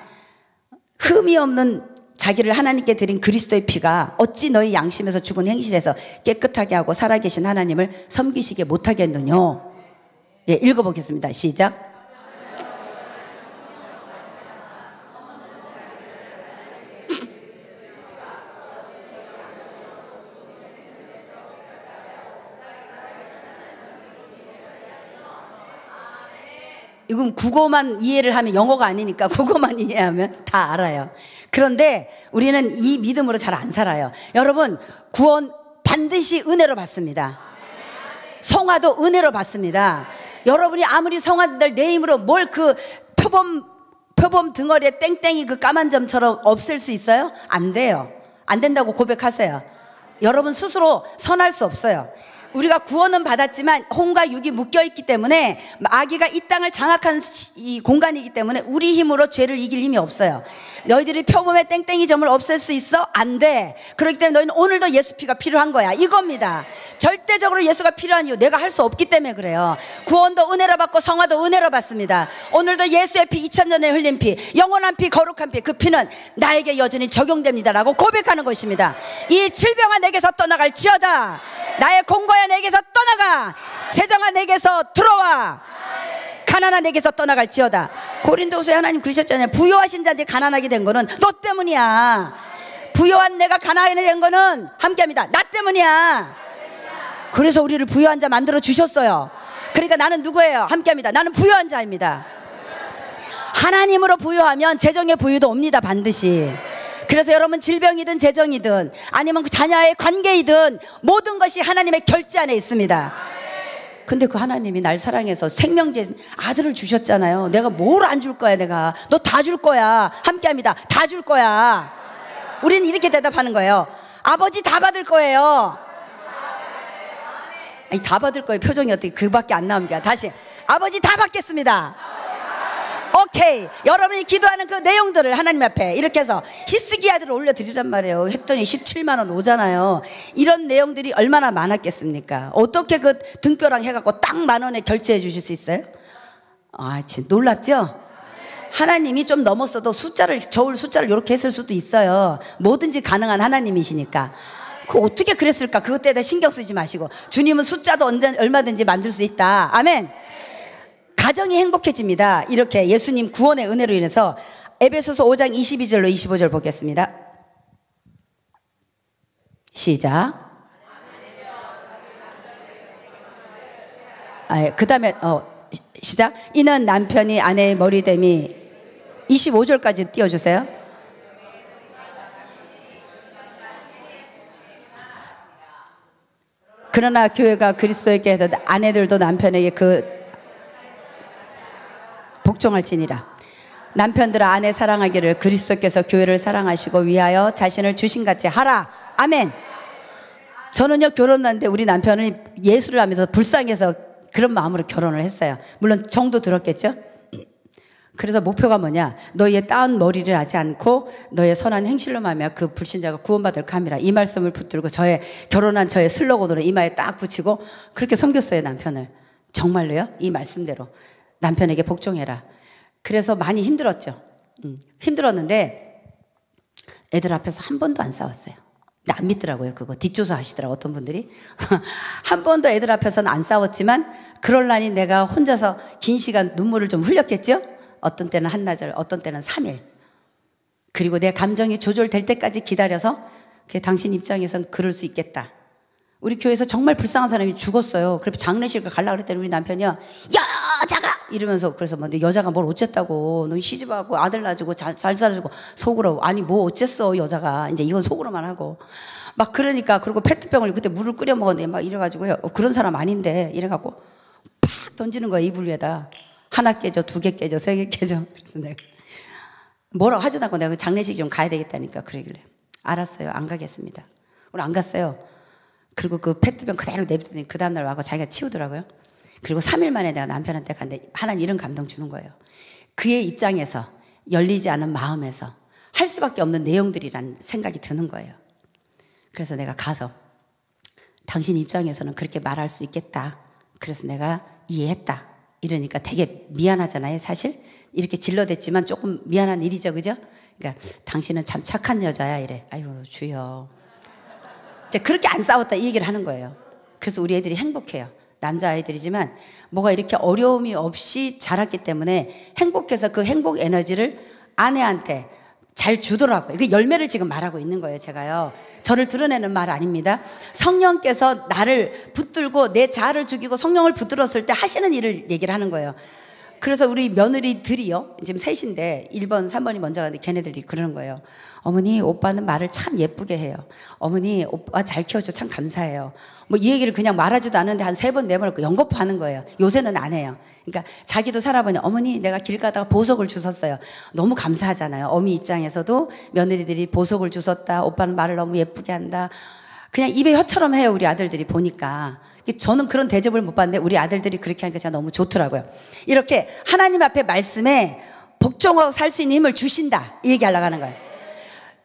흠이 없는 자기를 하나님께 드린 그리스도의 피가 어찌 너희 양심에서 죽은 행실에서 깨끗하게 하고 살아계신 하나님을 섬기시게 못하겠느뇨. 예, 읽어보겠습니다. 시작. 이건 국어만 이해를 하면 영어가 아니니까 국어만 이해하면 다 알아요. 그런데 우리는 이 믿음으로 잘 안 살아요. 여러분 구원 반드시 은혜로 받습니다. 성화도 은혜로 받습니다. 여러분이 아무리 성화들 내 힘으로 뭘 그 표범 덩어리에 땡땡이 그 까만 점처럼 없앨 수 있어요? 안 돼요. 안 된다고 고백하세요. 여러분 스스로 선할 수 없어요. 우리가 구원은 받았지만 혼과 육이 묶여있기 때문에 마귀가 이 땅을 장악한 이 공간이기 때문에 우리 힘으로 죄를 이길 힘이 없어요. 너희들이 표범의 땡땡이 점을 없앨 수 있어? 안 돼. 그렇기 때문에 너희는 오늘도 예수 피가 필요한 거야. 이겁니다. 절대적으로 예수가 필요한 이유 내가 할 수 없기 때문에 그래요. 구원도 은혜로 받고 성화도 은혜로 받습니다. 오늘도 예수의 피 2000년에 흘린 피 영원한 피 거룩한 피 그 피는 나에게 여전히 적용됩니다 라고 고백하는 것입니다. 이 질병아 내게서 떠나갈지어다. 나의 공고의 부자야 내게서 떠나가, 재정아 내게서 들어와, 가난아 내게서 떠나갈지어다. 고린도후서에 하나님 그러셨잖아요. 부요하신 자인지 가난하게 된 거는 너 때문이야. 부요한 내가 가난하게 된 거는 함께합니다. 나 때문이야. 그래서 우리를 부요한 자 만들어 주셨어요. 그러니까 나는 누구예요? 함께합니다. 나는 부요한 자입니다. 하나님으로 부요하면 재정의 부유도 옵니다, 반드시. 그래서 여러분 질병이든 재정이든 아니면 그 자녀의 관계이든 모든 것이 하나님의 결제 안에 있습니다. 근데 그 하나님이 날 사랑해서 생명제 아들을 주셨잖아요. 내가 뭘 안 줄 거야? 내가 너 다 줄 거야. 함께합니다. 다 줄 거야. 우리는 이렇게 대답하는 거예요. 아버지 다 받을 거예요. 아니, 다 받을 거예요. 표정이 어떻게 그밖에 안 나옵니까? 다시 아버지 다 받겠습니다. 오케이. 여러분이 기도하는 그 내용들을 하나님 앞에 이렇게 해서 히스기야들을 올려드리란 말이에요. 했더니 17만 원 오잖아요. 이런 내용들이 얼마나 많았겠습니까? 어떻게 그 등뼈랑 해갖고 딱 10,000원에 결제해 주실 수 있어요? 아, 진짜 놀랍죠? 하나님이 좀 넘었어도 저울 숫자를 이렇게 했을 수도 있어요. 뭐든지 가능한 하나님이시니까. 그 어떻게 그랬을까? 그것 때문에 신경 쓰지 마시고 주님은 숫자도 얼마든지 만들 수 있다. 아멘. 가정이 행복해집니다. 이렇게 예수님 구원의 은혜로 인해서. 에베소서 5장 22절로 25절 보겠습니다. 시작. 그 다음에 시작. 이는 남편이 아내의 머리됨이 25절까지 띄워주세요. 그러나 교회가 그리스도에게 하듯 아내들도 남편에게 복종할지니라. 남편들아 아내 사랑하기를 그리스도께서 교회를 사랑하시고 위하여 자신을 주신같이 하라. 아멘. 저는요 결혼했는데 우리 남편은 예수를 하면서 불쌍해서 그런 마음으로 결혼을 했어요. 물론 정도 들었겠죠. 그래서 목표가 뭐냐? 너희의 따은 머리를 하지 않고 너의 선한 행실로 말미암아 그 불신자가 구원받을까 함이라. 이 말씀을 붙들고 결혼한 저의 슬로건으로 이마에 딱 붙이고 그렇게 섬겼어요, 남편을. 정말로요? 이 말씀대로 남편에게 복종해라. 그래서 많이 힘들었죠. 힘들었는데 애들 앞에서 한 번도 안 싸웠어요. 근데 안 믿더라고요. 그거 뒷조사 하시더라고요, 어떤 분들이. 한 번도 애들 앞에서는 안 싸웠지만 그럴라니 내가 혼자서 긴 시간 눈물을 좀 흘렸겠죠. 어떤 때는 한나절, 어떤 때는 3일. 그리고 내 감정이 조절될 때까지 기다려서 당신 입장에선 그럴 수 있겠다. 우리 교회에서 정말 불쌍한 사람이 죽었어요. 그래서 장례식을 가려고 그랬더니 우리 남편이요, 여자가! 이러면서. 그래서 뭐 여자가 뭘 어쨌다고, 너 시집하고 아들 낳아주고 잘 살아주고 속으로. 아니 뭐 어쨌어 여자가. 이제 이건 속으로만 하고 막 그러니까. 그리고 페트병을 그때 물을 끓여 먹었는데 막 이래가지고요, 그런 사람 아닌데 이래갖고 팍 던지는 거야, 이불 위에다. 하나 깨져, 2개 깨져, 3개 깨져. 그래서 내가 뭐라고 하지도 않고 내가 장례식 좀 가야 되겠다니까 그러길래 알았어요, 안 가겠습니다. 오늘 안 갔어요. 그리고 그 페트병 그대로 내비두더니 그 다음날 와서 자기가 치우더라고요. 그리고 3일 만에 내가 남편한테 갔는데 하나님 이런 감동 주는 거예요. 그의 입장에서, 열리지 않은 마음에서 할 수밖에 없는 내용들이란 생각이 드는 거예요. 그래서 내가 가서 당신 입장에서는 그렇게 말할 수 있겠다. 그래서 내가 이해했다. 이러니까 되게 미안하잖아요, 사실. 이렇게 질러댔지만 조금 미안한 일이죠, 그죠? 그러니까 당신은 참 착한 여자야, 이래. 아유, 주여. 이제 그렇게 안 싸웠다, 이 얘기를 하는 거예요. 그래서 우리 애들이 행복해요. 남자아이들이지만 뭐가 이렇게 어려움이 없이 자랐기 때문에 행복해서 그 행복 에너지를 아내한테 잘 주더라고요. 그 열매를 지금 말하고 있는 거예요, 제가요. 저를 드러내는 말 아닙니다. 성령께서 나를 붙들고 내 자아를 죽이고 성령을 붙들었을 때 하시는 일을 얘기를 하는 거예요. 그래서 우리 며느리들이요, 지금 셋인데 1번, 3번이 먼저 가는데 걔네들이 그러는 거예요. 어머니, 오빠는 말을 참 예쁘게 해요. 어머니, 오빠 잘 키워줘, 참 감사해요. 뭐 이 얘기를 그냥 말하지도 않는데 한 3번, 4번을 연거푸하는 거예요. 요새는 안 해요. 그러니까 자기도 살아보니 어머니, 내가 길 가다가 보석을 주웠어요. 너무 감사하잖아요. 어미 입장에서도 며느리들이 보석을 주웠다, 오빠는 말을 너무 예쁘게 한다. 그냥 입에 혀처럼 해요, 우리 아들들이 보니까. 저는 그런 대접을 못 받는데 우리 아들들이 그렇게 하니까 제가 너무 좋더라고요. 이렇게 하나님 앞에 말씀에 복종하고 살 수 있는 힘을 주신다, 이 얘기 하려고 하는 거예요.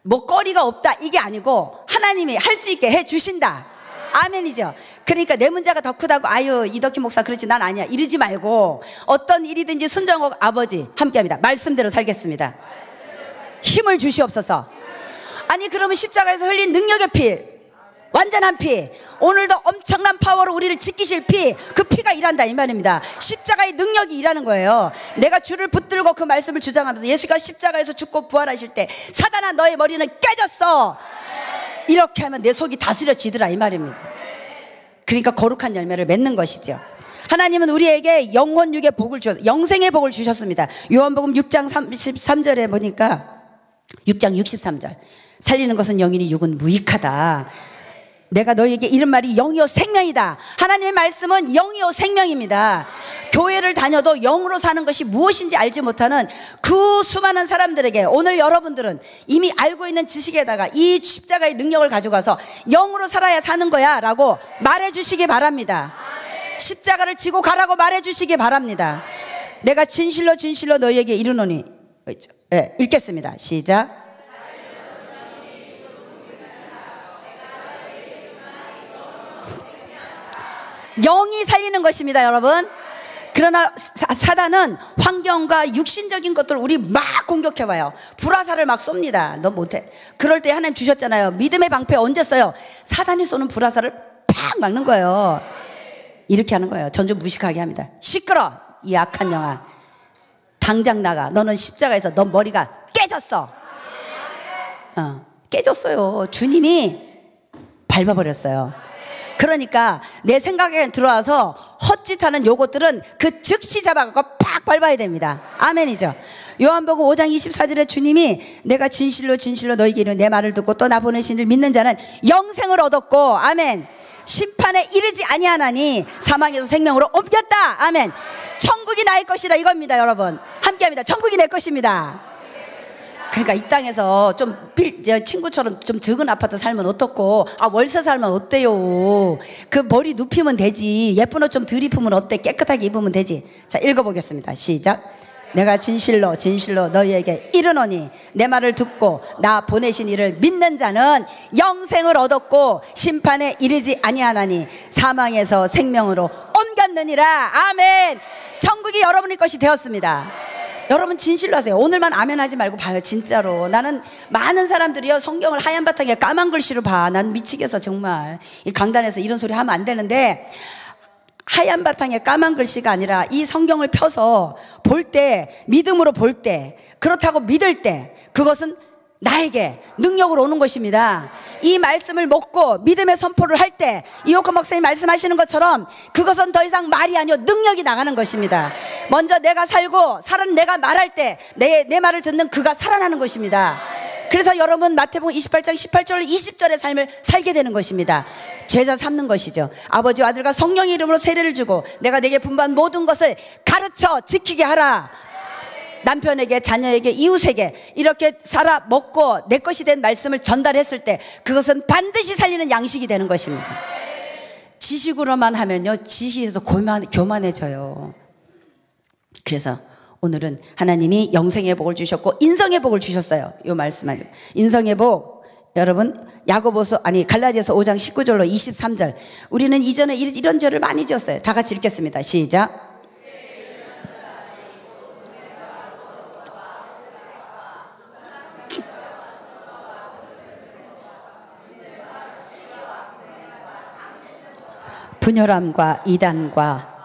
뭐 거리가 없다 이게 아니고 하나님이 할 수 있게 해 주신다. 아멘이죠. 그러니까 내 문제가 더 크다고 아유 이덕희 목사 그렇지 난 아니야 이러지 말고 어떤 일이든지 순종하고 아버지 함께합니다. 말씀대로 살겠습니다. 힘을 주시옵소서. 아니 그러면 십자가에서 흘린 능력의 피 완전한 피, 오늘도 엄청난 파워로 우리를 지키실 피, 그 피가 일한다 이 말입니다. 십자가의 능력이 일하는 거예요. 내가 줄을 붙들고 그 말씀을 주장하면서 예수가 십자가에서 죽고 부활하실 때 사단아 너의 머리는 깨졌어, 이렇게 하면 내 속이 다스려지더라 이 말입니다. 그러니까 거룩한 열매를 맺는 것이죠. 하나님은 우리에게 영혼 육의 복을 주셨, 영생의 복을 주셨습니다. 요한복음 6장 33절에 보니까 6장 63절, 살리는 것은 영이니 육은 무익하다. 내가 너희에게 이런 말이 영이요 생명이다. 하나님의 말씀은 영이요 생명입니다. 교회를 다녀도 영으로 사는 것이 무엇인지 알지 못하는 그 수많은 사람들에게 오늘 여러분들은 이미 알고 있는 지식에다가 이 십자가의 능력을 가져가서 영으로 살아야 사는 거야 라고 말해주시기 바랍니다. 십자가를 지고 가라고 말해주시기 바랍니다. 내가 진실로 진실로 너희에게 이르노니, 네, 읽겠습니다. 시작. 영이 살리는 것입니다 여러분. 그러나 사단은 환경과 육신적인 것들을 우리 막 공격해봐요. 불화살을 막 쏩니다. 너 못해. 그럴 때 하나님 주셨잖아요. 믿음의 방패 언제 써요? 사단이 쏘는 불화살을 팍 막는 거예요. 이렇게 하는 거예요. 전부 무식하게 합니다. 시끄러 이 악한 영아, 당장 나가. 너는 십자가에서 너 머리가 깨졌어. 깨졌어요. 주님이 밟아버렸어요. 그러니까 내 생각에 들어와서 헛짓하는 요것들은 그 즉시 잡아갖고 팍 밟아야 됩니다. 아멘이죠. 요한복음 5장 24절에 주님이 내가 진실로 진실로 너희에게 이르노니 내 말을 듣고 또 나 보내신 이를 믿는 자는 영생을 얻었고, 아멘, 심판에 이르지 아니하나니 사망에서 생명으로 옮겼다. 아멘. 천국이 나의 것이다 이겁니다 여러분. 함께합니다. 천국이 내 것입니다. 그러니까 이 땅에서 좀 친구처럼 좀 적은 아파트 살면 어떻고, 월세 살면 어때요? 그 머리 눕히면 되지. 예쁜 옷 좀 덜 입으면 어때? 깨끗하게 입으면 되지. 자, 읽어보겠습니다. 시작. 내가 진실로 진실로 너희에게 이르노니 내 말을 듣고 나 보내신 이를 믿는 자는 영생을 얻었고 심판에 이르지 아니하나니 사망에서 생명으로 옮겼느니라. 아멘. 천국이 여러분의 것이 되었습니다. 여러분 진실로 하세요. 오늘만 아멘 하지 말고 봐요. 진짜로. 나는 많은 사람들이요 성경을 하얀 바탕에 까만 글씨로 봐. 난 미치겠어 정말. 이 강단에서 이런 소리 하면 안 되는데, 하얀 바탕에 까만 글씨가 아니라 이 성경을 펴서 볼 때, 믿음으로 볼 때, 그렇다고 믿을 때, 그것은 나에게 능력으로 오는 것입니다. 이 말씀을 먹고 믿음의 선포를 할 때 이호커 목사님 말씀하시는 것처럼 그것은 더 이상 말이 아니요 능력이 나가는 것입니다. 먼저 내가 살고 내가 말할 때 내 말을 듣는 그가 살아나는 것입니다. 그래서 여러분 마태복음 28장 18절 20절의 삶을 살게 되는 것입니다. 제자 삼는 것이죠. 아버지와 아들과 성령의 이름으로 세례를 주고 내가 내게 분부한 모든 것을 가르쳐 지키게 하라. 남편에게, 자녀에게, 이웃에게 이렇게 살아 먹고 내 것이 된 말씀을 전달했을 때 그것은 반드시 살리는 양식이 되는 것입니다. 지식으로만 하면요 지식에서 교만해져요. 그래서 오늘은 하나님이 영생의 복을 주셨고 인성의 복을 주셨어요. 이 말씀을, 인성의 복, 여러분 갈라디아서 5장 19절로 23절. 우리는 이전에 이런 죄를 많이 지었어요. 다 같이 읽겠습니다. 시작. 분열함과 이단과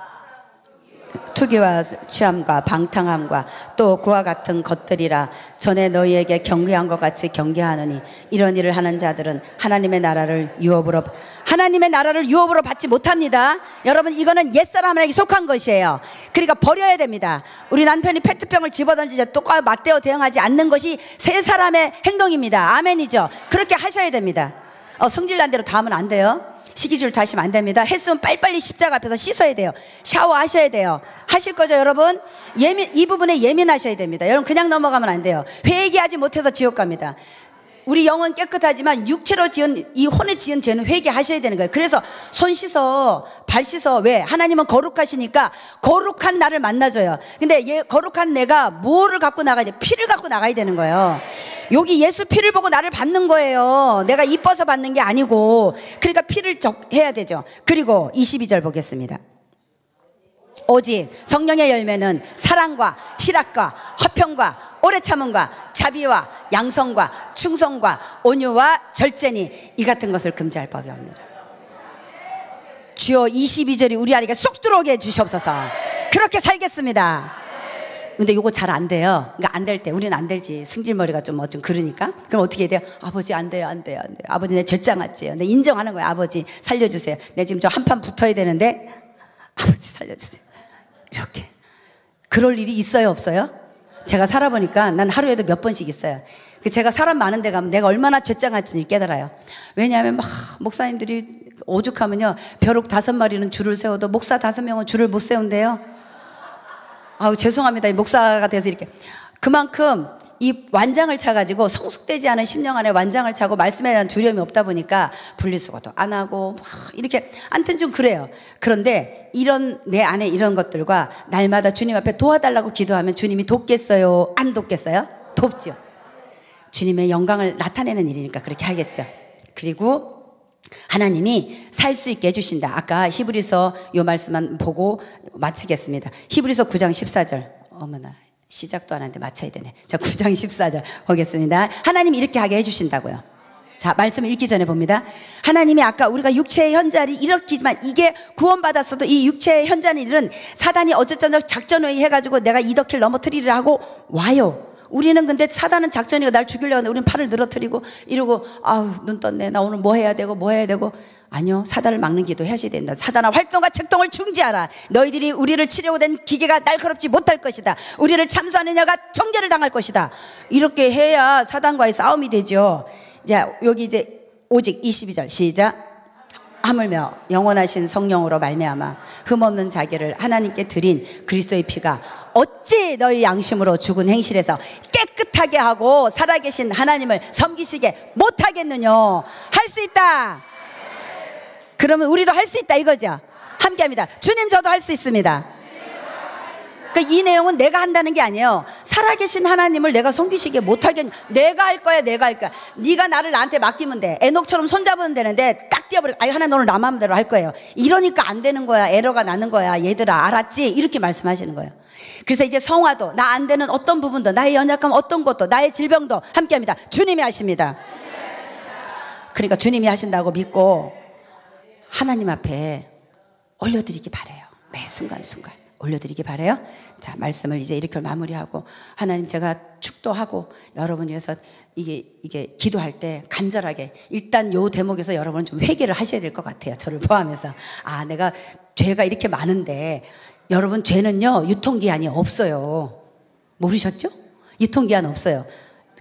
투기와 취함과 방탕함과 또 그와 같은 것들이라. 전에 너희에게 경계한 것 같이 경계하느니 이런 일을 하는 자들은 하나님의 나라를 유업으로 받지 못합니다. 여러분 이거는 옛사람에게 속한 것이에요. 그러니까 버려야 됩니다. 우리 남편이 페트병을 집어던지자 똑같이 맞대어 대응하지 않는 것이 새 사람의 행동입니다. 아멘이죠. 그렇게 하셔야 됩니다. 성질난 대로 다 하면 안 돼요. 시기줄 다시면 안 됩니다. 했으면 빨리빨리 십자가 앞에서 씻어야 돼요. 샤워하셔야 돼요. 하실 거죠 여러분? 이 부분에 예민하셔야 됩니다. 여러분 그냥 넘어가면 안 돼요. 회개하지 못해서 지옥 갑니다. 우리 영은 깨끗하지만 육체로 지은 이 혼에 지은 죄는 회개하셔야 되는 거예요. 그래서 손 씻어, 발 씻어. 왜? 하나님은 거룩하시니까 거룩한 나를 만나줘요. 근데 거룩한 내가 뭐를 갖고 나가야 돼? 피를 갖고 나가야 되는 거예요. 여기 예수 피를 보고 나를 받는 거예요. 내가 이뻐서 받는 게 아니고. 그러니까 피를 해야 되죠. 그리고 22절 보겠습니다. 오직 성령의 열매는 사랑과 희락과 화평과 오래 참음과 자비와 양성과 충성과 온유와 절제니 이 같은 것을 금지할 법이 없느니라. 주여 22절이 우리 안에 쏙 들어오게 해주시옵소서. 그렇게 살겠습니다. 근데 요거 잘 안 돼요. 그러니까 안 될 때, 우리는 안 될지 승질머리가 좀 그러니까 그럼 어떻게 해야 돼요? 아버지 안 돼요, 안 돼요, 안 돼요. 아버지 내 죄장 같지요. 내 인정하는 거예요. 아버지 살려주세요. 내 지금 저 한판 붙어야 되는데 아버지 살려주세요. 이렇게. 그럴 일이 있어요, 없어요? 제가 살아보니까 난 하루에도 몇 번씩 있어요. 제가 사람 많은 데 가면 내가 얼마나 죄장 같은지 깨달아요. 왜냐하면 막 목사님들이 오죽하면요, 벼룩 5마리는 줄을 세워도 목사 5명은 줄을 못 세운대요. 아우 죄송합니다. 이 목사가 돼서 이렇게. 그만큼 이 완장을 차가지고 성숙되지 않은 심령 안에 완장을 차고 말씀에 대한 두려움이 없다 보니까 분리수거도 안 하고 막 이렇게 아무튼 좀 그래요. 그런데 이런 내 안에 이런 것들과 날마다 주님 앞에 도와달라고 기도하면 주님이 돕겠어요? 안 돕겠어요? 돕죠. 주님의 영광을 나타내는 일이니까 그렇게 하겠죠. 그리고 하나님이 살 수 있게 해주신다. 아까 히브리서 요 말씀만 보고 마치겠습니다. 히브리서 9장 14절. 어머나 시작도 안 하는데 맞춰야 되네. 자, 9장 14절 보겠습니다. 하나님이 이렇게 하게 해주신다고요. 자, 말씀 읽기 전에 봅니다. 하나님이 아까 우리가 육체의 현자리 이렇게지만 이게 구원받았어도 이 육체의 현자리들은 사단이 어쨌든 작전회의 해가지고 내가 이덕길 넘어뜨리려 하고 와요. 우리는 근데 사단은 작전이고 날 죽이려고 하는데 우리는 팔을 늘어뜨리고 이러고 아우 눈 떴네. 나 오늘 뭐 해야 되고 뭐 해야 되고. 아니요, 사단을 막는 기도 하셔야 된다. 사단아 활동과 책동을 중지하라. 너희들이 우리를 치려고 된 기계가 날카롭지 못할 것이다. 우리를 참수하는 자가 정죄를 당할 것이다. 이렇게 해야 사단과의 싸움이 되죠. 자, 여기 이제 오직 22절 시작. 하물며 영원하신 성령으로 말미암아 흠없는 자기를 하나님께 드린 그리스도의 피가 어찌 너희 양심으로 죽은 행실에서 깨끗하게 하고 살아계신 하나님을 섬기시게 못하겠느냐. 할 수 있다. 그러면 우리도 할 수 있다 이거죠. 함께합니다. 주님 저도 할 수 있습니다. 그러니까 이 내용은 내가 한다는 게 아니에요. 살아계신 하나님을 내가 섬기시게 못하겠냐. 내가 할 거야, 내가 할 거야. 네가 나를 나한테 맡기면 돼. 에녹처럼 손잡으면 되는데 딱 뛰어버리고 아유 하나님 오늘 나 마음대로 할 거예요. 이러니까 안 되는 거야. 에러가 나는 거야. 얘들아 알았지? 이렇게 말씀하시는 거예요. 그래서 이제 성화도 나 안 되는 어떤 부분도 나의 연약함 어떤 것도 나의 질병도 함께합니다. 주님이 하십니다. 그러니까 주님이 하신다고 믿고 하나님 앞에 올려드리기 바라요. 매 순간순간 올려드리기 바라요. 자, 말씀을 이제 이렇게 마무리하고 하나님 제가 축도하고 여러분 위해서 이게 기도할 때 간절하게 일단 요 대목에서 여러분은 좀 회개를 하셔야 될 것 같아요. 저를 포함해서. 아, 내가 죄가 이렇게 많은데 여러분 죄는요 유통기한이 없어요. 모르셨죠? 유통기한 없어요.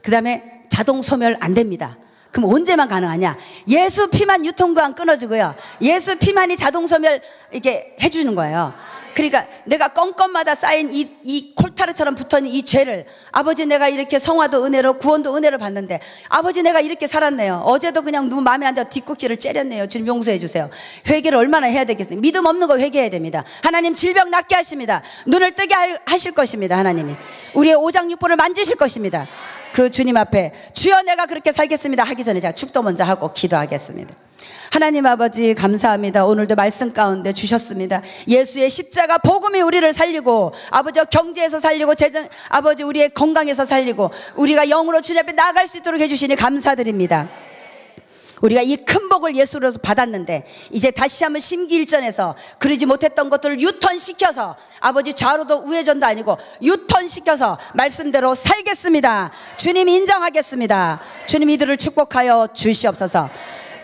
그 다음에 자동 소멸 안 됩니다. 그럼 언제만 가능하냐? 예수 피만 유통기한 끊어주고요. 예수 피만이 자동 소멸 이렇게 해주는 거예요. 그러니까 내가 건건마다 쌓인 이 콜타르처럼 붙어있는 이 죄를 아버지 내가 이렇게 성화도 은혜로 구원도 은혜로 받는데 아버지 내가 이렇게 살았네요. 어제도 그냥 누구 마음에 안 들어 뒷꼭지를 째렸네요. 주님 용서해 주세요. 회개를 얼마나 해야 되겠어요? 믿음 없는 거 회개해야 됩니다. 하나님 질병 낫게 하십니다. 눈을 뜨게 하실 것입니다. 하나님이 우리의 오장육부를 만지실 것입니다. 그 주님 앞에 주여 내가 그렇게 살겠습니다 하기 전에 제가 축도 먼저 하고 기도하겠습니다. 하나님 아버지 감사합니다. 오늘도 말씀 가운데 주셨습니다. 예수의 십자가 복음이 우리를 살리고 아버지 경제에서 살리고 아버지 우리의 건강에서 살리고 우리가 영으로 주님 앞에 나아갈 수 있도록 해주시니 감사드립니다. 우리가 이 큰 복을 예수로서 받았는데 이제 다시 한번 심기일전에서 그러지 못했던 것들을 유턴시켜서 아버지 좌로도 우회전도 아니고 유턴시켜서 말씀대로 살겠습니다. 주님 인정하겠습니다. 주님 이들을 축복하여 주시옵소서.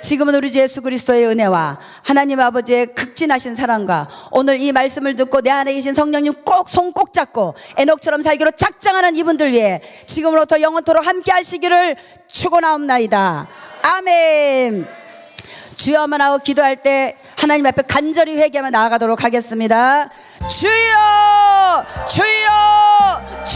지금은 우리 주 예수 그리스도의 은혜와 하나님 아버지의 극진하신 사랑과 오늘 이 말씀을 듣고 내 안에 계신 성령님 꼭 손 꼭 잡고 에녹처럼 살기로 작정하는 이분들 위해 지금으로부터 영원토록 함께 하시기를 축원하옵나이다. 아멘. 주여만 하고 기도할 때 하나님 앞에 간절히 회개하며 나아가도록 하겠습니다. 주여 주여